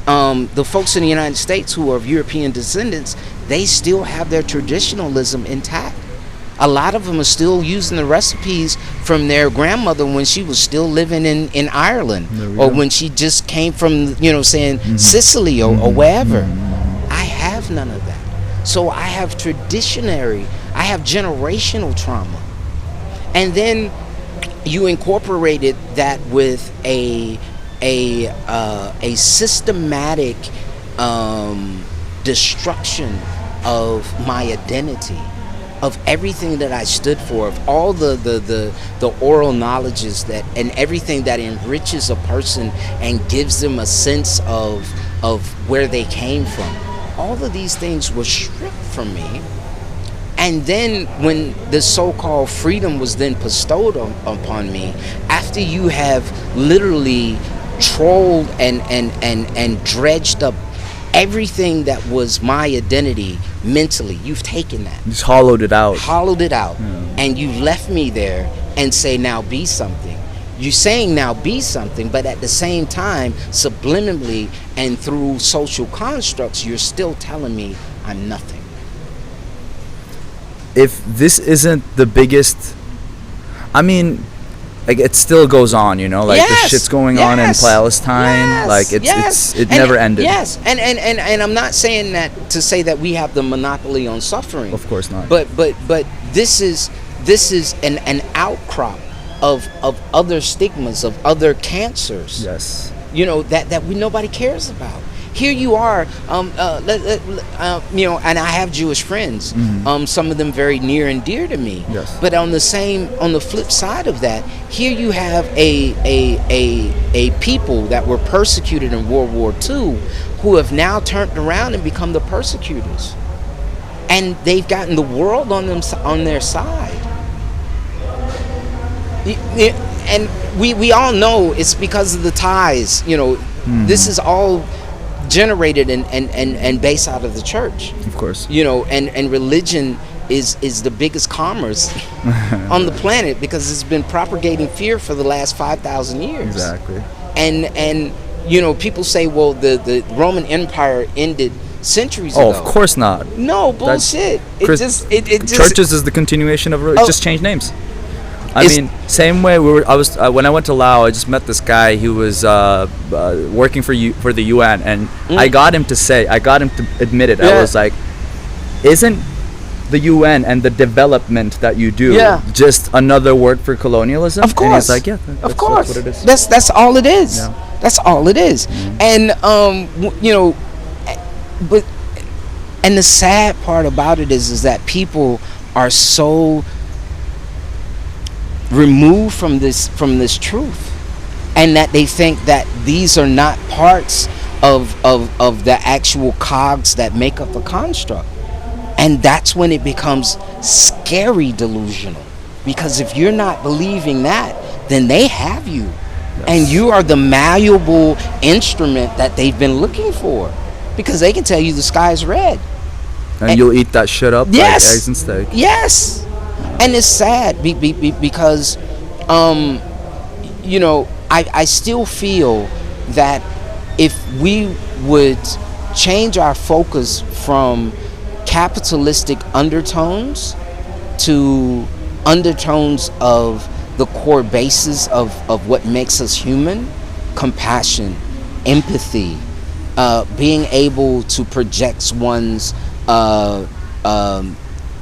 The folks in the United States who are of European descendants, they still have their traditionalism intact. A lot of them are still using the recipes from their grandmother when she was still living in Ireland, or when she just came from, Sicily or wherever. I have none of that. So I have I have generational trauma. And then you incorporated that with a systematic destruction of my identity, of everything that I stood for, of all the oral knowledges that, and everything that enriches a person and gives them a sense of where they came from. All of these things were stripped from me. And then when the so-called freedom was then bestowed upon me, after you have literally trolled and dredged up everything that was my identity mentally, you've taken that. Just hollowed it out. And you left me there and say, now be something. You're saying now be something, but at the same time, subliminally and through social constructs, you're still telling me I'm nothing. If this isn't the biggest, I mean, like, it still goes on, like the shit's going on in Palestine, like it never ended. And I'm not saying that to say that we have the monopoly on suffering. Of course not. But this is an outcrop of other stigmas, of other cancers. Yes. That nobody cares about. Here you are, and I have Jewish friends. Some of them very near and dear to me. Yes. But on the flip side of that, here you have a people that were persecuted in World War II, who have now turned around and become the persecutors, and they've gotten the world on their side. And we all know it's because of the ties. This is all generated and based out of the church, of course. And religion is the biggest commerce on the planet, because it's been propagating fear for the last 5,000 years. Exactly. And people say, well, the Roman Empire ended centuries ago. Of course not. No, bullshit. Churches is the continuation of it just changed names. I mean, same way when I went to Laos, I just met this guy who was working for the UN, and I got him to admit it. I was like, isn't the UN and the development that you do just another word for colonialism? Of course. And he's like, of course. That's what it is. That's all it is. Yeah. That's all it is. And and the sad part about it is that people are so removed from this truth, and that they think that these are not parts of the actual cogs that make up the construct. And that's when it becomes scary delusional. Because if you're not believing that, then they have you. Yes. And you are the malleable instrument that they've been looking for. Because they can tell you the sky's red. And you'll eat that shit up, yes, like eggs and steak. Yes. And it's sad because, you know, I still feel that if we would change our focus from capitalistic undertones to undertones of the core basis of what makes us human, compassion, empathy, being able to project one's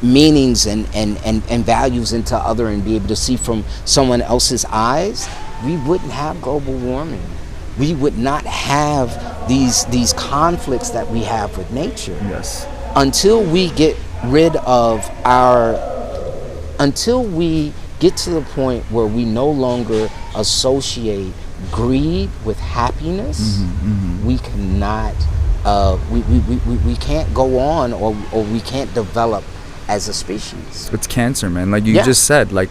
meanings and values into other and be able to see from someone else's eyes, we wouldn't have global warming. We would not have these conflicts that we have with nature. Yes. Until we get rid of until we get to the point where we no longer associate greed with happiness, we cannot, we can't go on or we can't develop as a species. It's cancer, man. Like you just said, like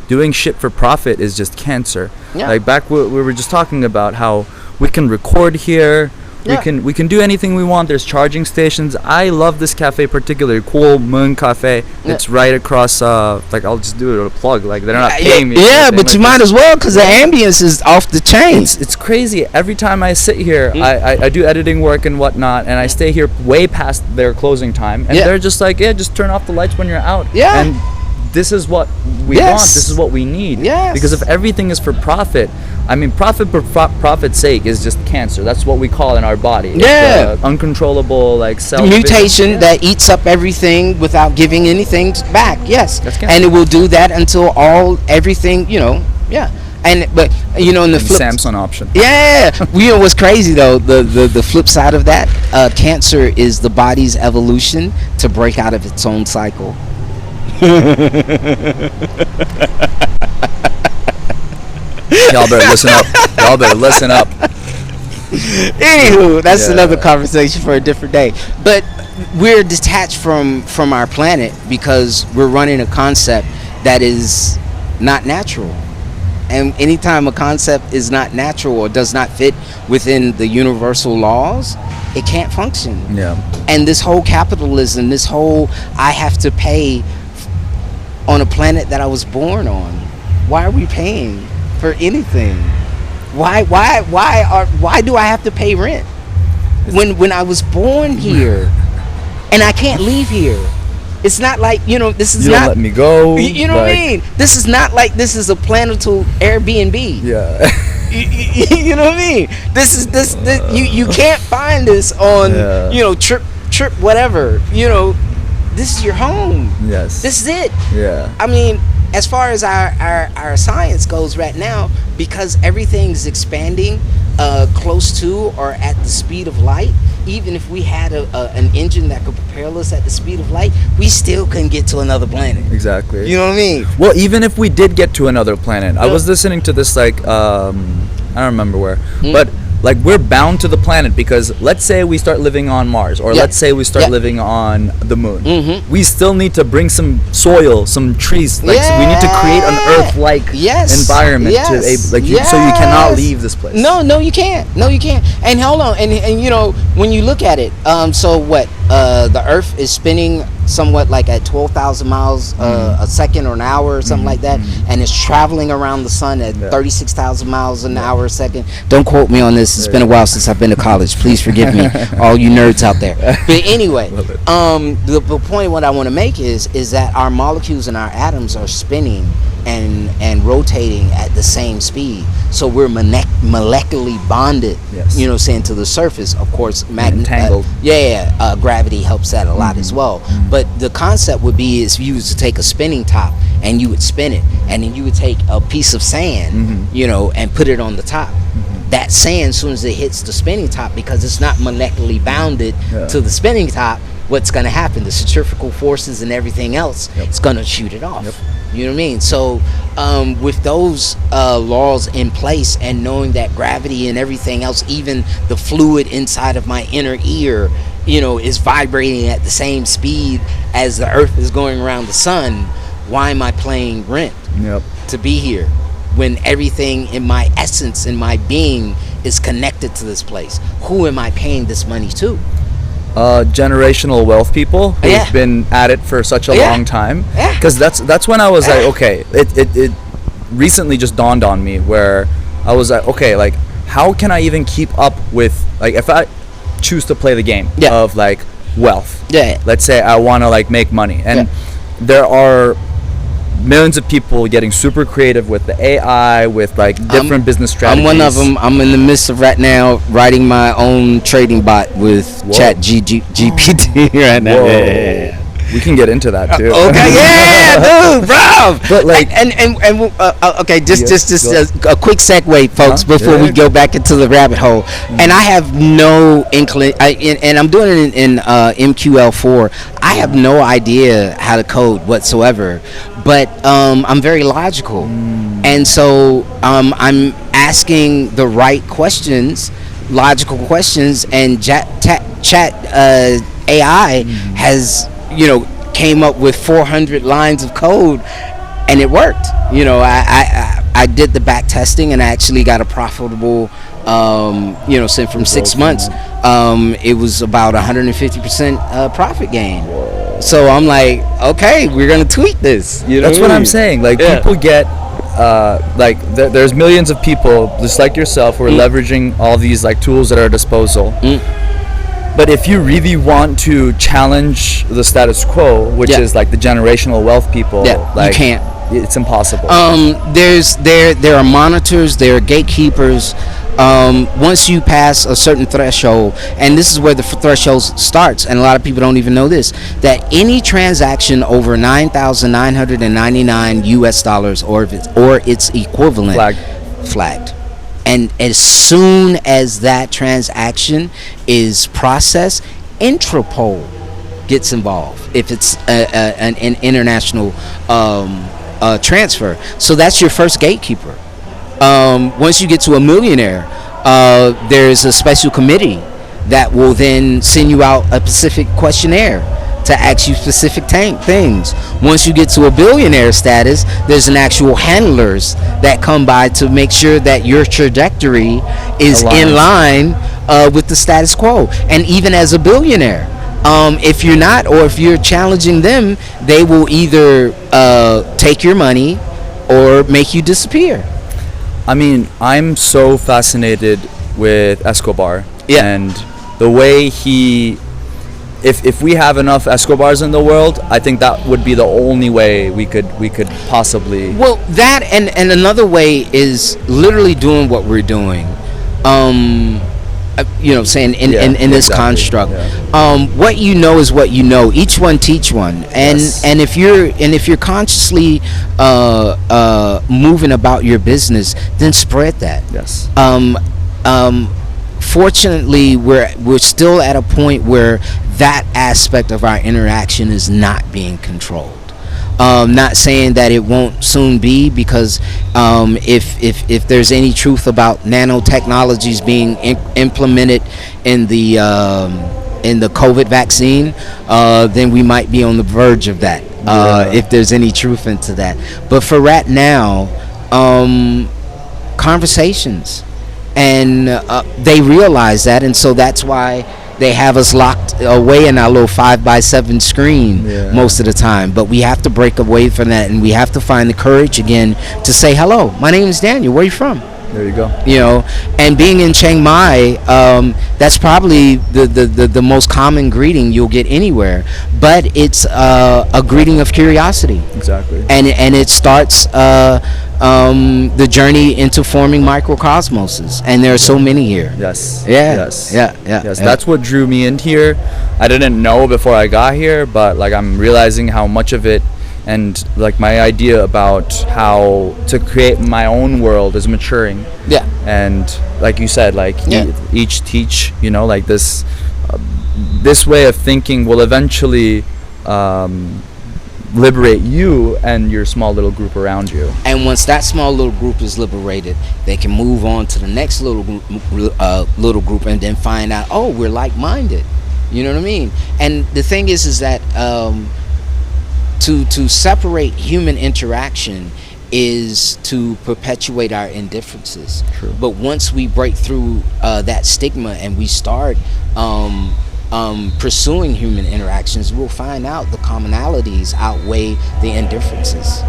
doing shit for profit is just cancer. Yeah. Like back we were just talking about how we can record here. Yeah. We can do anything we want. There's charging stations. I love this cafe particularly, Cool Moon Cafe. Yeah. It's right across. Like I'll just do it a plug. Like they're not paying me. Yeah, but like you might as well because the ambience is off the chain. It's crazy. Every time I sit here, I do editing work and whatnot, and I stay here way past their closing time, and they're just like, just turn off the lights when you're out. Yeah. And this is what we want. This is what we need. Yes. Because if everything is for profit, I mean, profit for profit's sake is just cancer. That's what we call in our body. Yeah. It's uncontrollable, like mutation that eats up everything without giving anything back. Yes. That's cancer. And it will do that until everything, you know, but you know, in the flip Samsung option. Yeah. You know what's crazy though? The flip side of that, cancer is the body's evolution to break out of its own cycle. Y'all better listen up. Y'all better listen up. Anywho, that's another conversation for a different day. But we're detached from our planet because we're running a concept that is not natural. And anytime a concept is not natural or does not fit within the universal laws, it can't function. Yeah. And this whole capitalism, this whole I have to pay on a planet that I was born on. Why are we paying for anything? Why do I have to pay rent when I was born here and I can't leave here? It's not like, you know, this is you not don't let me go. You know what I mean? This is not like this is a planetal Airbnb. Yeah. You know what I mean? This you can't find this on you know, trip whatever, you know. This is your home. Yes. This is it. Yeah. I mean, as far as our science goes right now, because everything's expanding close to or at the speed of light, even if we had an engine that could propel us at the speed of light, we still couldn't get to another planet. Exactly. You know what I mean? Well, even if we did get to another planet, I was listening to this, like, I don't remember where, but like we're bound to the planet because let's say we start living on Mars or let's say we start living on the moon. We still need to bring some soil, some trees. Like so we need to create an Earth-like environment to so you cannot leave this place. No, you can't. No, you can't. And hold on, and you know when you look at it, so what? The Earth is spinning somewhat like at 12,000 miles a second or an hour or something like that, and it's traveling around the sun at 36,000 miles an hour a second. Don't quote me on this. It's been a while since I've been to college. Please forgive me, all you nerds out there. But anyway, the point what I want to make is that our molecules and our atoms are spinning and rotating at the same speed. So we're molecularly bonded, you know, saying to the surface. Of course, entangled. Gravity helps that a lot as well. But the concept would be is you was to take a spinning top and you would spin it, and then you would take a piece of sand, you know, and put it on the top. That sand, as soon as it hits the spinning top, because it's not molecularly bounded to the spinning top, what's going to happen? The centrifugal forces and everything else, it's going to shoot it off. You know what I mean? So with those laws in place, and knowing that gravity and everything else, even the fluid inside of my inner ear, you know, is vibrating at the same speed as the earth is going around the sun, why am I paying rent to be here when everything in my essence, in my being, is connected to this place? Who am I paying this money to? Generational wealth people who've been at it for such a long time. Because that's when I was like, okay, it recently just dawned on me, where I was like, okay, like, how can I even keep up with, like, if I choose to play the game of like wealth, let's say I want to like make money, and there are millions of people getting super creative with the AI, with like different business strategies. I'm one of them. I'm in the midst of right now writing my own trading bot with Chat GPT right now. We can get into that too. Okay, dude, bro. But like, okay, just a quick segue, folks, before we go back into the rabbit hole. And I have no and I'm doing it in MQL4. I have no idea how to code whatsoever, but I'm very logical, and so I'm asking the right questions, logical questions, and chat AI has, you know, came up with 400 lines of code, and it worked. You know, I did the back testing, and I actually got a profitable, you know, from 6 months, it was about 150% profit gain. So I'm like, okay, we're gonna tweak this. You know, that's what I'm saying. Like, people get like there's millions of people just like yourself who are leveraging all these like tools at our disposal. But if you really want to challenge the status quo, which is like the generational wealth people, like, you can't. It's impossible. There are monitors, there are gatekeepers. Once you pass a certain threshold, and this is where the threshold starts, and a lot of people don't even know this, that any transaction over $9,999 US or its equivalent flagged. And as soon as that transaction is processed, Interpol gets involved if it's an international transfer. So that's your first gatekeeper. Once you get to a millionaire, there's a special committee that will then send you out a specific questionnaire to ask you specific things. Once you get to a billionaire status, there's an actual handlers that come by to make sure that your trajectory is in line with the status quo. And even as a billionaire, if you're not, or if you're challenging them, they will either take your money or make you disappear. I mean, I'm so fascinated with Escobar and the way he, if we have enough Escobars in the world, I think that would be the only way we could possibly. Well, that and another way is literally doing what we're doing. You know, saying in this construct, what you know is what you know. Each one teach one, and if you're consciously moving about your business, then spread that. Yes. Fortunately, we're still at a point where that aspect of our interaction is not being controlled. Not saying that it won't soon be, because if there's any truth about nanotechnologies being implemented in the COVID vaccine, then we might be on the verge of that. If there's any truth into that. But for right now, conversations, and they realize that, and so that's why they have us locked away in our little 5x7 screen most of the time. But we have to break away from that, and we have to find the courage again to say, hello, my name is Daniel, where are you from? There you go. You know, and being in Chiang Mai, that's probably the most common greeting you'll get anywhere. But it's a greeting of curiosity. Exactly. And it starts the journey into forming microcosmoses, and there are so many here. Yes. Yes. That's what drew me in here. I didn't know before I got here, but like I'm realizing how much of it and like my idea about how to create my own world is maturing. Yeah. And like you said, like each teach, you know, like this way of thinking will eventually liberate you and your small little group around you. And once that small little group is liberated, they can move on to the next little group and then find out, oh, we're like-minded. You know what I mean? And the thing is that to separate human interaction is to perpetuate our indifferences. True. But once we break through that stigma and we start pursuing human interactions, we'll find out the commonalities outweigh the indifferences,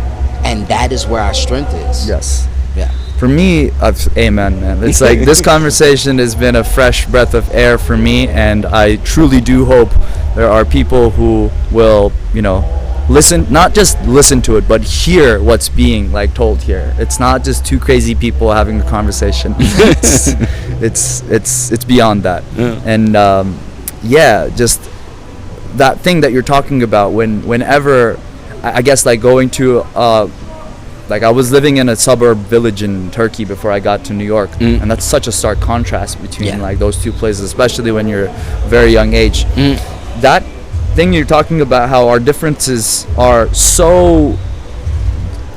and that is where our strength is. Yes. Yeah. For me, amen, man. It's like this conversation has been a fresh breath of air for me, and I truly do hope there are people who will, you know, listen, not just listen to it, but hear what's being like told here. It's not just two crazy people having a conversation. It's beyond that. Yeah. And just that thing that you're talking about. Whenever I guess like going to like I was living in a suburb village in Turkey before I got to New York, and that's such a stark contrast between like those two places, especially when you're a very young age. That thing you're talking about, how our differences are so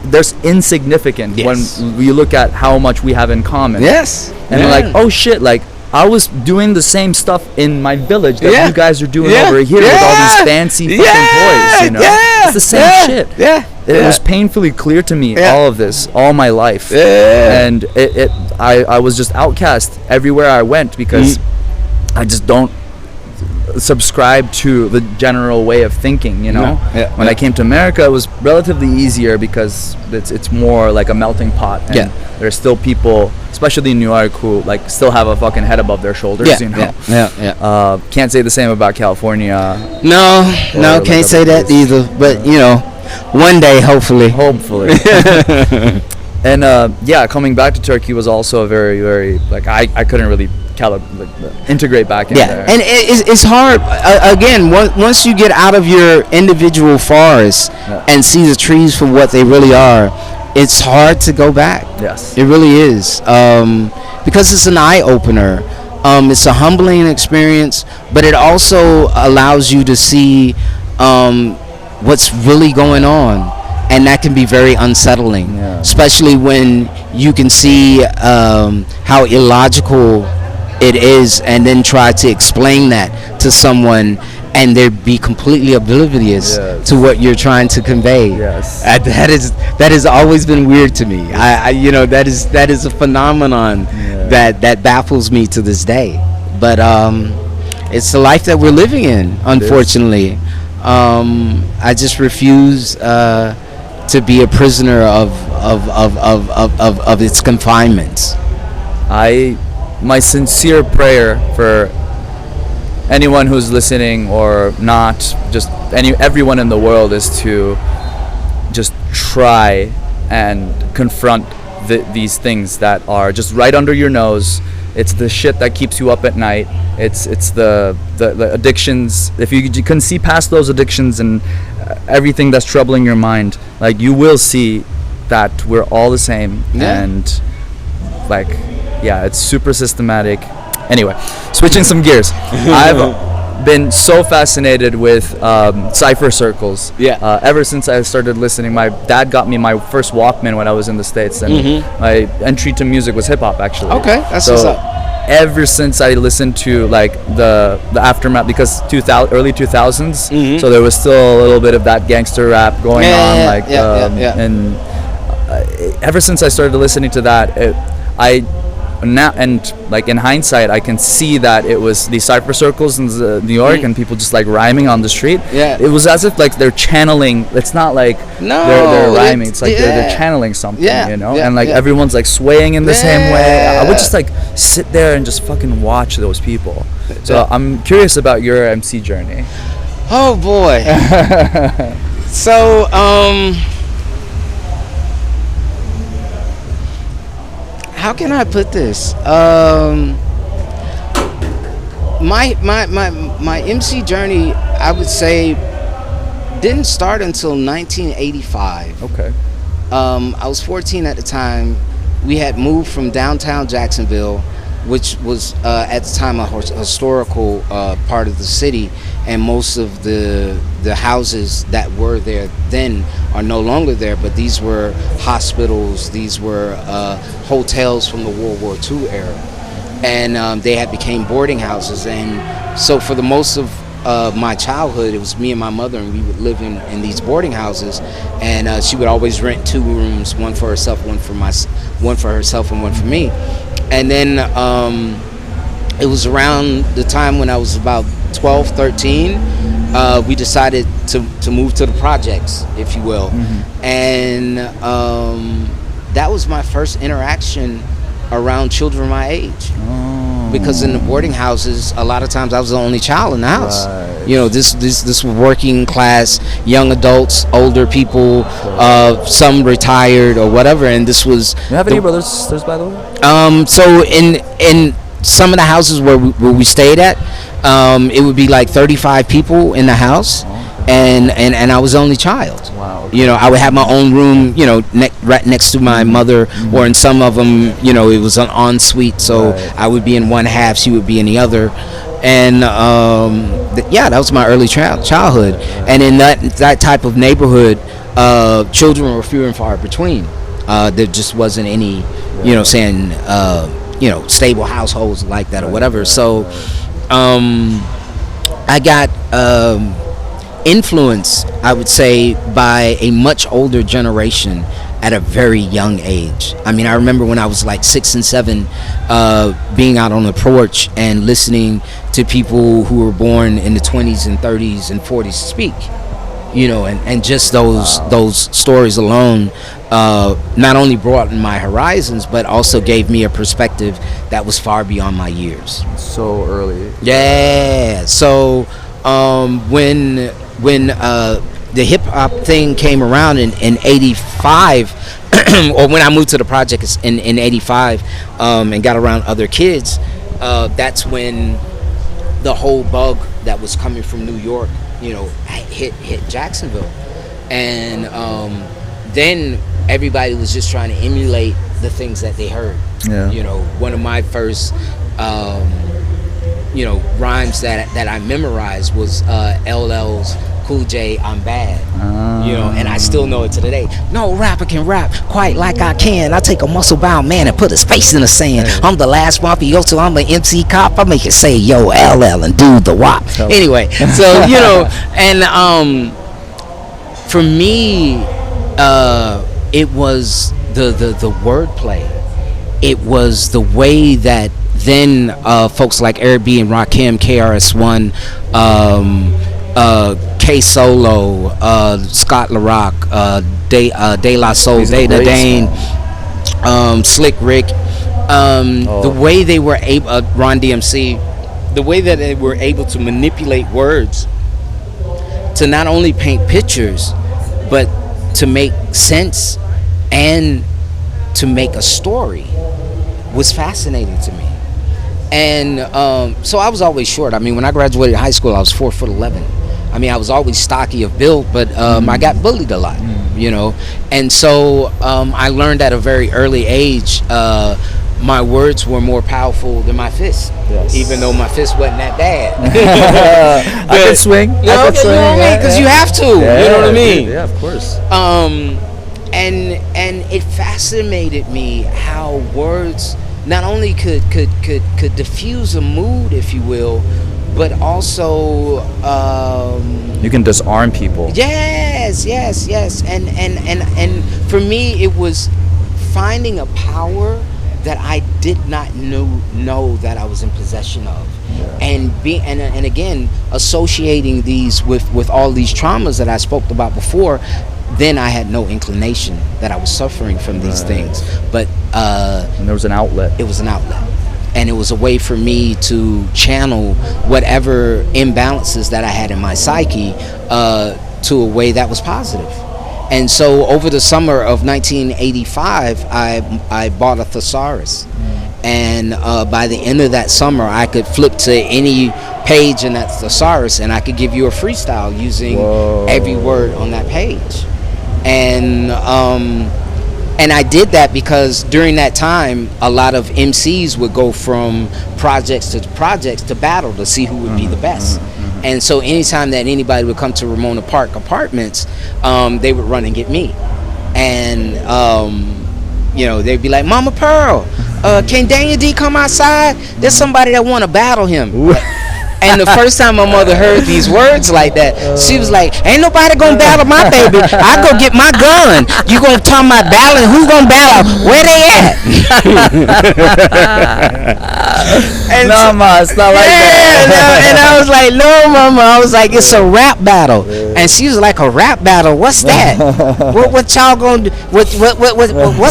there's insignificant when we look at how much we have in common. Yes. And we're like, oh shit, like I was doing the same stuff in my village that you guys are doing over here with all these fancy fucking toys, you know? It's the same shit. It was painfully clear to me, all of this, all my life. And I was just outcast everywhere I went because I just don't subscribe to the general way of thinking, you know? When I came to America, it was relatively easier because it's more like a melting pot, and there's still people, especially in New York, who like still have a fucking head above their shoulders, you know? Can't say the same about California. No, like can't say that either, but you know, one day, hopefully. And coming back to Turkey was also a very, very, like I couldn't really integrate back in there. And it's hard again once you get out of your individual forest and see the trees for what they really are. It's hard to go back. Yes, it really is, because it's an eye-opener. It's a humbling experience, but it also allows you to see what's really going on, and that can be very unsettling, especially when you can see how illogical it is, and then try to explain that to someone and they'd be completely oblivious to what you're trying to convey. That has always been weird to me. I you know, that is a phenomenon that baffles me to this day. But it's the life that we're living in, unfortunately. I just refuse to be a prisoner of its confinements. My sincere prayer for anyone who's listening or not, just everyone in the world, is to just try and confront these things that are just right under your nose. It's the shit that keeps you up at night. It's the addictions. If you can see past those addictions and everything that's troubling your mind, like, you will see that we're all the same. And like, it's super systematic. Anyway, switching some gears. I've been so fascinated with cipher circles. Ever since I started listening. My dad got me my first Walkman when I was in the States, and my entry to music was hip hop, actually. Okay, that's what's up. Ever since I listened to like the aftermath, because early 2000s, so there was still a little bit of that gangster rap going on, and ever since I started listening to that, now, and like in hindsight, I can see that it was these cipher circles in New York, and people just like rhyming on the street. It was as if like they're channeling. It's not like they're rhyming. It's like they're channeling something, you know. And like everyone's like swaying in the same way. I would just like sit there and just fucking watch those people. So I'm curious about your MC journey. Oh boy. So how can I put this? My MC journey, I would say, didn't start until 1985. Okay. I was 14 at the time. We had moved from downtown Jacksonville, which was at the time a historical part of the city, and most of the houses that were there then are no longer there, but these were hospitals, these were hotels from the World War II era, and they had became boarding houses. And so for the most of my childhood, it was me and my mother, and we would live in these boarding houses, and she would always rent 2 rooms, one for herself, one for herself, and one for me. And then it was around the time when I was about 12, 13, we decided to move to the projects, if you will. Mm-hmm. And that was my first interaction around children my age. Because in the boarding houses, a lot of times I was the only child in the house. Right. You know, this were working class, young adults, older people, some retired or whatever, and this was. Do you have any brothers and sisters, by the way? So in some of the houses where we stayed at, it would be like 35 people in the house. And I was the only child. Wow. Okay. You know, I would have my own room, you know, right next to my mother, or in some of them, you know, it was an ensuite, so Right. I would be in one half, she would be in the other. And yeah, that was my early childhood. And in that type of neighborhood, children were few and far between. There just wasn't any, you know, saying, you know, stable households like that or whatever. So I got influenced, I would say, by a much older generation at a very young age. I mean, I remember when I was like 6 and 7, being out on the porch and listening to people who were born in the 20s and 30s and 40s speak. You know, and just those stories alone not only broadened my horizons, but also gave me a perspective that was far beyond my years. So early. Yeah. So when the hip hop thing came around in 85, or when I moved to the project in 85, and got around other kids, that's when the whole bug that was coming from New York, you know, hit Jacksonville. And then everybody was just trying to emulate the things that they heard. Yeah. You know, one of my first you know, rhymes that I memorized was LL's Cool J, I'm Bad. You know, and I still know it to today. No rapper can rap quite like I can. I take a muscle-bound man and put his face in the sand. I'm the last mafioso, I'm an MC cop. I make it say, yo, LL, and do the wop. Anyway, so, you know, and for me, it was the wordplay. It was the way that then folks like Eric B and Rakim, KRS-One, K Solo, Scott LaRock, De La Soul, Dana Dane, Slick Rick, the way they were able, Ron DMC, the way that they were able to manipulate words to not only paint pictures, but to make sense and to make a story was fascinating to me. And so I was always short. I mean, when I graduated high school, I was 4'11". I mean, I was always stocky of build, but I got bullied a lot, you know. And so I learned at a very early age, my words were more powerful than my fist, even though my fist wasn't that bad. I could swing. You know what I mean? Because you have to. Yeah, you know what I mean? Yeah, of course. And it fascinated me how words not only could diffuse a mood, if you will, but also you can disarm people. Yes. And for me, it was finding a power that I did not know that I was in possession of. Yeah. And again, associating these with all these traumas that I spoke about before. Then I had no inclination that I was suffering from these things, but and there was an outlet. It was an outlet, and it was a way for me to channel whatever imbalances that I had in my psyche to a way that was positive. And so over the summer of 1985, I bought a thesaurus, And by the end of that summer, I could flip to any page in that thesaurus, and I could give you a freestyle using every word on that page. And I did that because during that time, a lot of MCs would go from projects to battle to see who would be the best. And so anytime that anybody would come to Ramona Park Apartments, they would run and get me. And they'd be like, Mama Pearl, can Daniel D come outside? There's somebody that want to battle him. And the first time my mother heard these words like that, she was like, ain't nobody gonna battle my baby. I go get my gun. You gonna talk about battling? Who gonna battle? Where they at? And no, ma, it's not like that. And I was like, no, mama. I was like, it's a rap battle. And she was like, a rap battle? What's that? what y'all gonna do? What's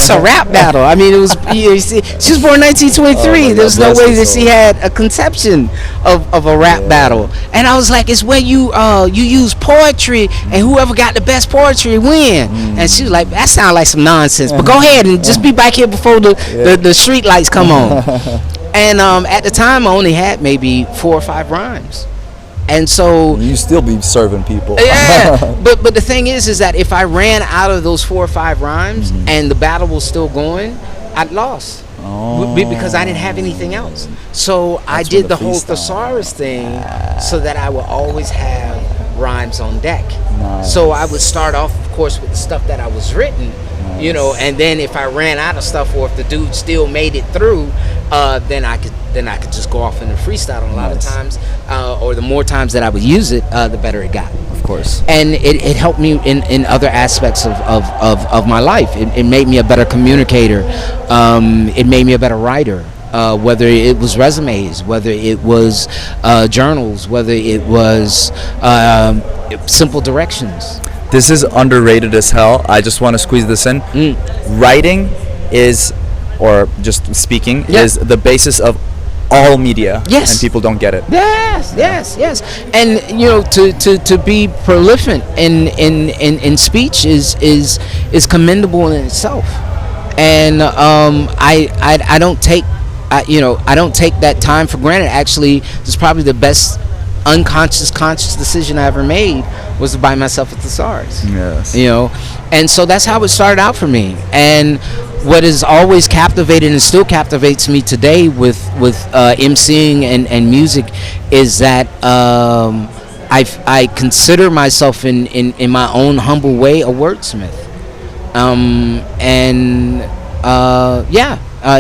a rap battle? I mean, it was, you see, she was born 1923. There's no way that she had a conception of a rap battle. And I was like, it's when you use poetry and whoever got the best poetry win. And she was like, that sounds like some nonsense, but go ahead and just be back here before the street lights come on. And at the time I only had maybe 4 or 5 rhymes. And so you still be serving people. Yeah. but the thing is that if I ran out of those 4 or 5 rhymes and the battle was still going, I'd lost. Because I didn't have anything else. So I did the whole thesaurus thing so that I would always have rhymes on deck. Nice. So I would start off, of course, with the stuff that I was written, and then if I ran out of stuff or if the dude still made it through, then I could just go off in the freestyle. And a lot of times, or the more times that I would use it, the better it got. Of course. And it helped me in other aspects of my life. It made me a better communicator. It made me a better writer. Whether it was resumes, whether it was journals, whether it was simple directions. This is underrated as hell. I just want to squeeze this in. Writing is, or just speaking, is the basis of all media. Yes. And people don't get it. Yes. And to be prolific in speech is commendable in itself. And I don't take that time for granted. Actually, it's probably the best conscious decision I ever made was to buy myself a thesaurus. Yes. And so that's how it started out for me. And what has always captivated and still captivates me today with MCing and music is that I consider myself in my own humble way a wordsmith.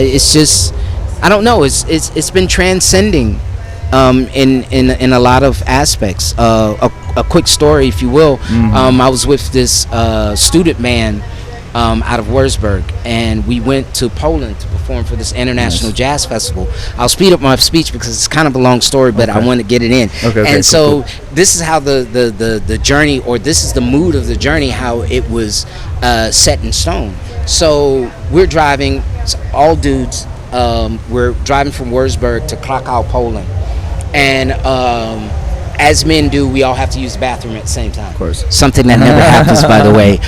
It's just, I don't know, it's been transcending in a lot of aspects. A quick story, if you will. I was with this student man out of Wurzburg, and we went to Poland to perform for this international jazz festival. I'll speed up my speech because it's kind of a long story, but I want to get it in. Cool. This is how the journey, or this is the mood of the journey, how it was set in stone. So we're driving, it's all dudes. We're driving from Wurzburg to Krakow, Poland, and as men do, we all have to use the bathroom at the same time. Of course. Something that never happens, by the way.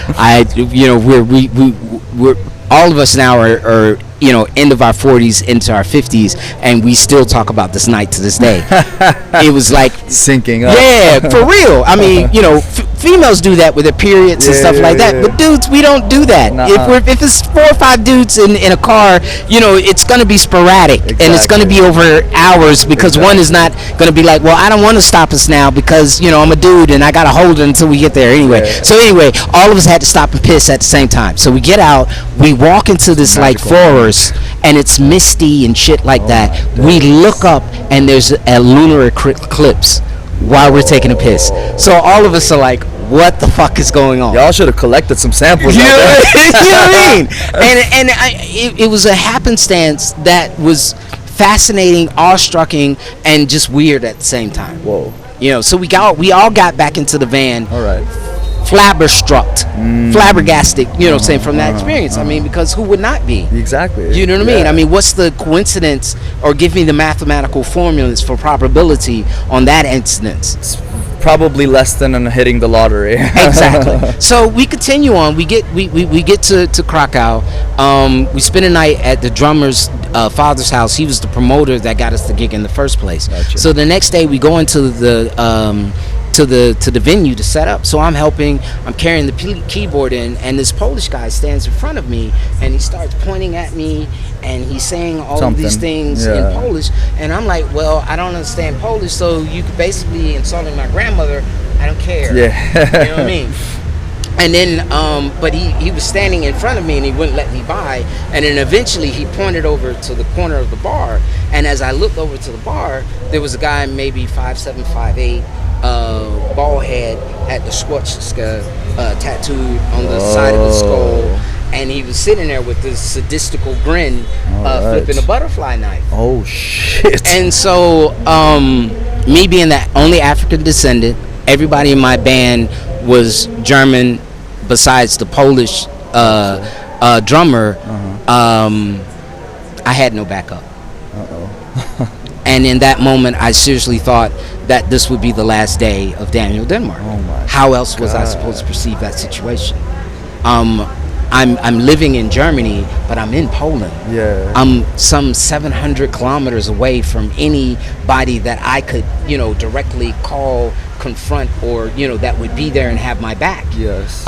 We're all of us now are end of our 40s into our 50s, and we still talk about this night to this day. It was like sinking up. Yeah, for real. I mean, females do that with their periods and stuff like that, but dudes, we don't do that. If it's 4 or 5 dudes in a car, it's going to be sporadic. Exactly. And it's going to be over hours because one is not going to be like, well, I don't want to stop us now because I'm a dude and I got to hold it until we get there anyway. So anyway, all of us had to stop and piss at the same time. So we get out, we walk into this like forest, and it's misty and shit like that. We look up and there's a lunar eclipse while we're taking a piss. So all of us are like, what the fuck is going on? Y'all should have collected some samples. You know what I mean? And it was a happenstance that was fascinating, awestrucking, and just weird at the same time. Whoa. So we all got back into the van. All right. Flabbergasted, saying from that experience. I mean, because who would not be? Exactly. You know what I mean? I mean, what's the coincidence, or give me the mathematical formulas for probability on that instance? It's probably less than hitting the lottery. Exactly. So we continue on. We get to Krakow. We spend a night at the drummer's father's house. He was the promoter that got us the gig in the first place. Gotcha. So the next day we go into the venue to set up. So I'm carrying the keyboard in, and this Polish guy stands in front of me, and he starts pointing at me, and he's saying all of these things in Polish, and I'm like, well, I don't understand Polish, so you could basically insulting my grandmother. I don't care. Yeah. You know what I mean? And then, but he was standing in front of me, and he wouldn't let me by. And then eventually he pointed over to the corner of the bar. And as I looked over to the bar, there was a guy maybe 5'7", 5'8", bald head, had the swastika tattooed on the side of his skull. And he was sitting there with this sadistical grin, flipping a butterfly knife. Oh, shit. And so, me being the only African descendant, everybody in my band was German besides the Polish drummer. I had no backup. And in that moment, I seriously thought that this would be the last day of Daniel Denmark. How else was I supposed to perceive that situation? I'm living in Germany, but I'm in Poland. Yeah. I'm some 700 kilometers away from anybody that I could, directly call, confront, or, that would be there and have my back. Yes.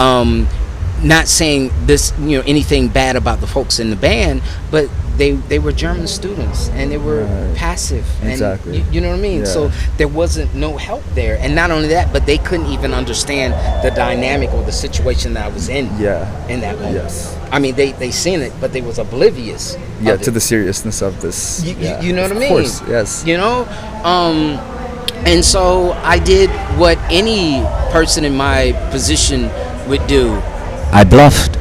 Not saying this, anything bad about the folks in the band, but they were German students, and they were passive. Exactly. And you know what I mean? Yeah. So there wasn't no help there. And not only that, but they couldn't even understand the dynamic or the situation that I was in. In that moment. Yes. I mean, they seen it, but they was oblivious. Yeah, to the seriousness of this. You know what I mean? Of course, yes. And so I did what any person in my position would do. I bluffed.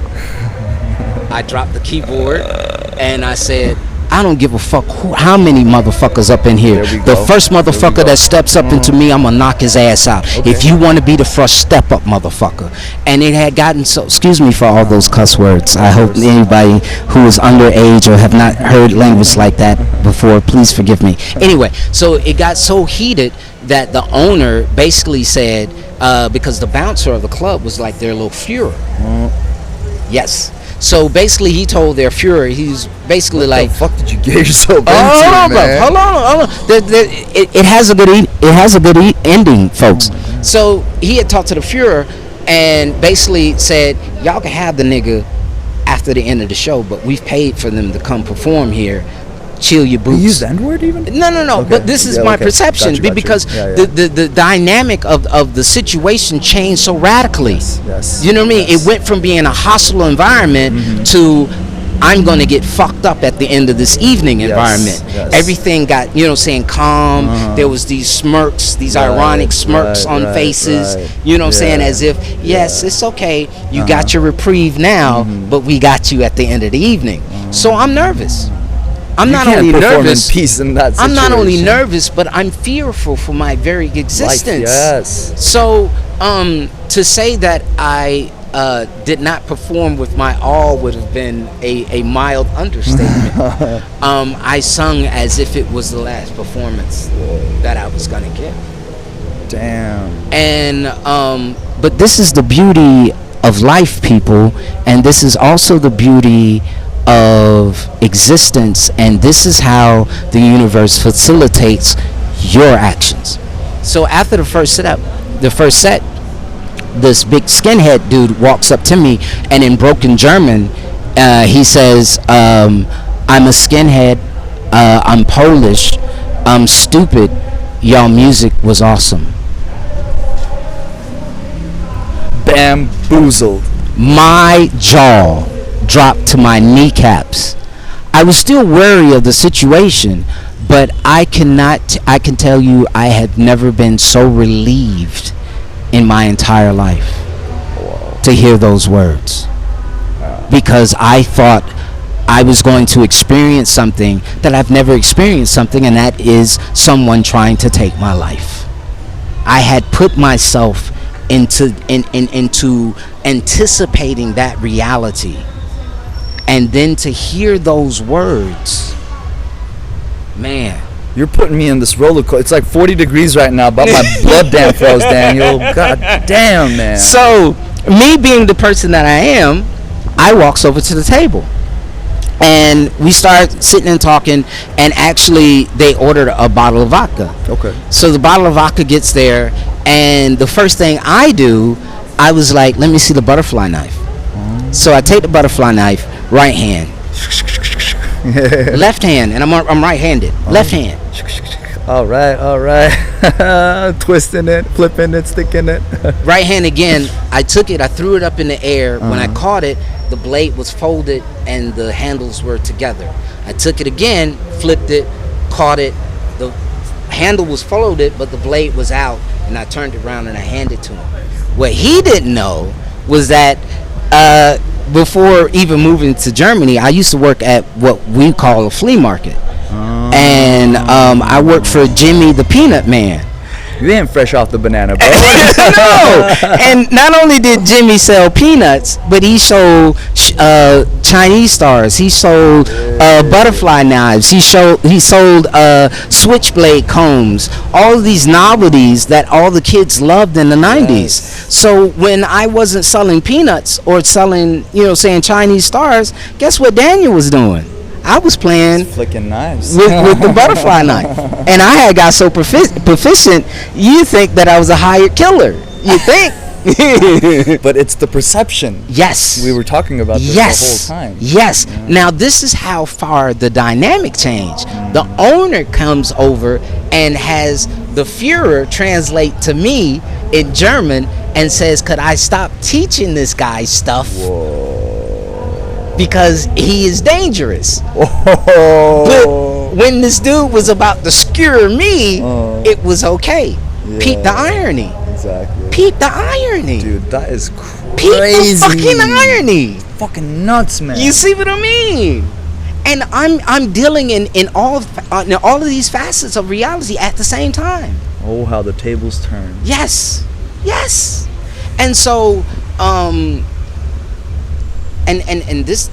I dropped the keyboard, and I said, I don't give a fuck how many motherfuckers up in here. The first motherfucker that steps up into me, I'm gonna knock his ass out. If you want to be the first, step up, motherfucker. And it had gotten so, excuse me for all those cuss words. I hope anybody who is underage or have not heard language like that before, please forgive me. Anyway, so it got so heated that the owner basically said, because the bouncer of the club was like their little Fuhrer. Yes. So basically, he told their Fuhrer, he's basically what like, the fuck did you get yourself into, man? Hold on. It has a good ending, folks. So he had talked to the Fuhrer and basically said, y'all can have the nigga after the end of the show, but we've paid for them to come perform here. Chill your boots. You use the N-word even? No. Okay. But this is my perception. Got you. Because the dynamic of the situation changed so radically. Yes. You know what I mean? It went from being a hostile environment to I'm going to get fucked up at the end of this evening environment. Yes. Everything got, saying calm. There was these smirks, these ironic smirks on faces. You know what I'm saying? As if, yes, it's okay. You got your reprieve now, but we got you at the end of the evening. So I'm nervous. I'm not only nervous. Peace in that situation. I'm not only nervous, but I'm fearful for my very existence. Yes. So, to say that I did not perform with my all would have been a mild understatement. I sung as if it was the last performance that I was gonna give. Damn. And but this is the beauty of life, people, and this is also the beauty of existence, and this is how the universe facilitates your actions. So after the first set, this big skinhead dude walks up to me, and in broken German, he says, I'm a skinhead, I'm Polish, I'm stupid, y'all music was awesome. Bamboozled. My jaw dropped to my kneecaps. I was still wary of the situation, but I can tell you I had never been so relieved in my entire life to hear those words. Because I thought I was going to experience something that I've never experienced, and that is someone trying to take my life. I had put myself into anticipating that reality. And then to hear those words, man. You're putting me in this roller coaster. It's like 40 degrees right now, but my blood damn froze, Daniel. God damn, man. So, me being the person that I am, I walks over to the table. And we start sitting and talking, and actually they ordered a bottle of vodka. Okay. So the bottle of vodka gets there, and the first thing I do, I was like, let me see the butterfly knife. So I take the butterfly knife, right hand, left hand, and I'm right-handed, left hand. All right. Twisting it, flipping it, sticking it. Right hand again. I took it, I threw it up in the air. When I caught it, the blade was folded and the handles were together. I took it again, flipped it, caught it. The handle was folded, but the blade was out, and I turned it around and I handed it to him. What he didn't know was that before even moving to Germany, I used to work at what we call a flea market. And I worked for Jimmy the Peanut Man. You ain't fresh off the banana, bro. No. And not only did Jimmy sell peanuts, but he sold Chinese stars. He sold butterfly knives. He sold switchblade combs. All of these novelties that all the kids loved in the 90s. Yes. So when I wasn't selling peanuts or selling, saying Chinese stars, guess what Daniel was doing? I was playing flicking knives with the butterfly knife, and I had got so proficient. You think that I was a hired killer? You think? But it's the perception. Yes, we were talking about this the whole time. Yes. Yeah. Now this is how far the dynamic changed. The owner comes over and has the Führer translate to me in German and says, "Could I stop teaching this guy stuff?" Whoa. Because he is dangerous. Oh. But when this dude was about to skewer me, it was okay. Yeah. Peep the irony. Exactly. Peep the irony. Dude, that is crazy. Peep the fucking irony. Fucking nuts, man. You see what I mean? And I'm dealing in all of these facets of reality at the same time. Oh, how the tables turn. Yes. And so And this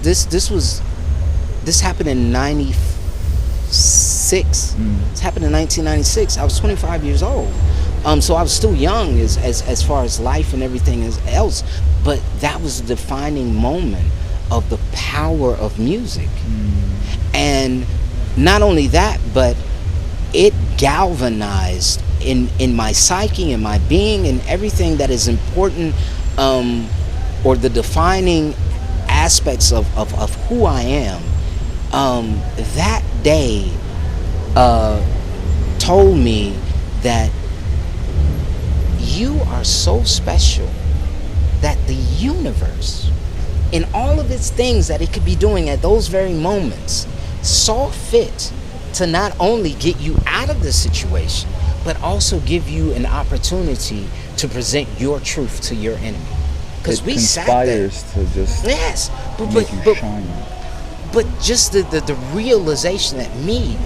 happened in 96. This happened in 1996. I was 25 years old. So I was still young as far as life and everything else. But that was the defining moment of the power of music. And not only that, but it galvanized in my psyche and my being and everything that is important, or the defining aspects of who I am. That day told me that you are so special that the universe, in all of its things that it could be doing at those very moments, saw fit to not only get you out of the situation, but also give you an opportunity to present your truth to your enemy. Because we conspires sat there. To just but just the realization that me,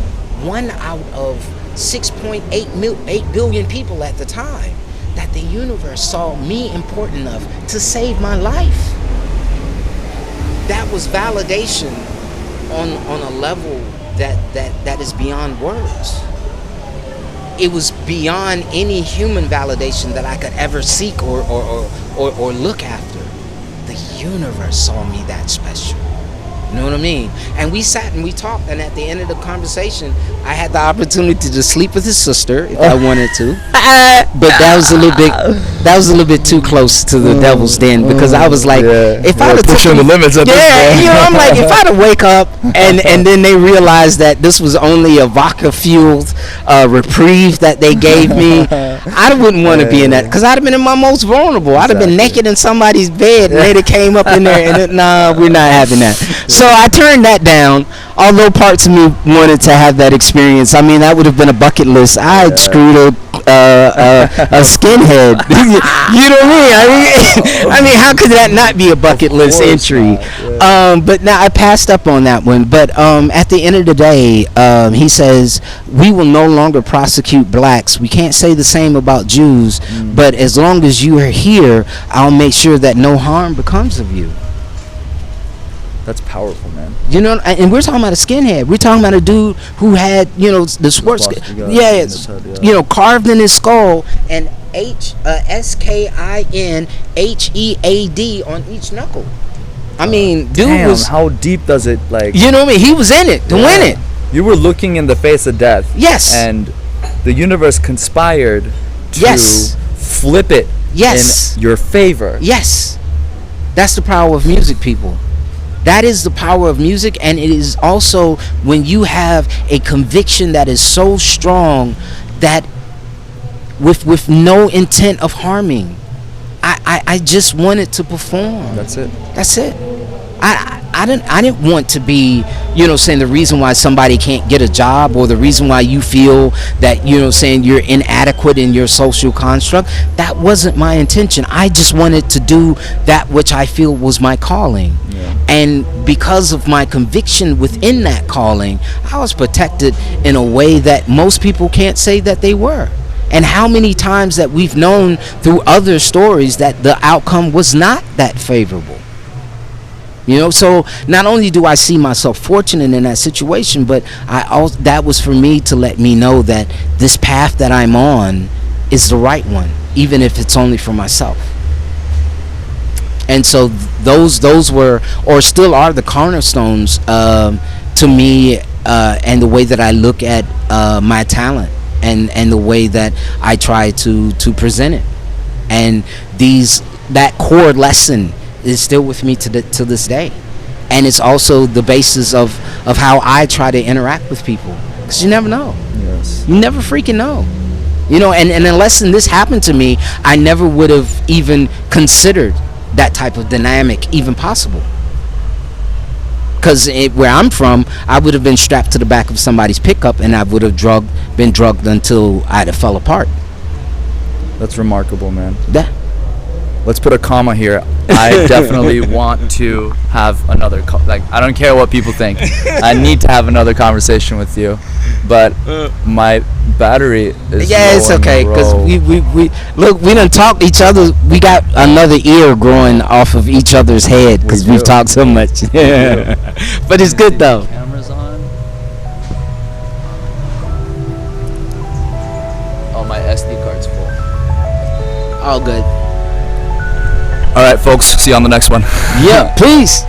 one out of 6.8 billion people at the time, that the universe saw me important enough to save my life. That was validation on a level that is beyond words. It was beyond any human validation that I could ever seek or look after. The universe saw me that special. You know what I mean? And we sat and we talked, and at the end of the conversation, I had the opportunity to sleep with his sister if I wanted to. But that was a little bit too close to the devil's den, because I was like, if I'd have pushing the limits of this, I'm like, if I'd have wake up and then they realized that this was only a vodka fueled reprieve that they gave me, I wouldn't want to be in that, because I'd have been in my most vulnerable. I'd have been naked in somebody's bed, and they'd have came up in there and we're not having that. So I turned that down, although parts of me wanted to have that experience. I mean, that would have been a bucket list. I had screwed a skinhead. You know what I mean? I mean, how could that not be a bucket list entry? But now I passed up on that one. But at the end of the day, he says, we will no longer prosecute blacks. We can't say the same about Jews. But as long as you are here, I'll make sure that no harm becomes of you. That's powerful, man. You know, and we're talking about a skinhead. We're talking about a dude who had, the sports, carved in his skull, and SKINHEAD on each knuckle. I mean, dude Damn, was. how deep does it, like... You know what I mean? He was in it to win it. You were looking in the face of death. Yes. And the universe conspired to flip it in your favor. Yes. That's the power of music, people. That is the power of music, and it is also when you have a conviction that is so strong that with no intent of harming. I just wanted to perform. That's it. That's it. I didn't want to be, saying the reason why somebody can't get a job, or the reason why you feel that, saying you're inadequate in your social construct. That wasn't my intention. I just wanted to do that which I feel was my calling. Yeah. And because of my conviction within that calling, I was protected in a way that most people can't say that they were. And how many times that we've known through other stories that the outcome was not that favorable. So not only do I see myself fortunate in that situation, but that was for me to let me know that this path that I'm on is the right one, even if it's only for myself. And so those were, or still are, the cornerstones to me, and the way that I look at my talent, and the way that I try to present it. And that core lesson is still with me to this day, and it's also the basis of how I try to interact with people, because you never know. Yes. You never freaking know. And unless this happened to me, I never would have even considered that type of dynamic even possible. Because where I'm from, I would have been strapped to the back of somebody's pickup, and I would have been drugged until I'd have fell apart. That's remarkable, man. Yeah. Let's put a comma here. I definitely want to have another I don't care what people think. I need to have another conversation with you, but my battery is it's okay, because we look, we done talked each other. We got another ear growing off of each other's head because we've talked so much. But it's good though. Cameras on. Oh, my SD card's full. All good. All right, folks. See you on the next one. Yeah, peace.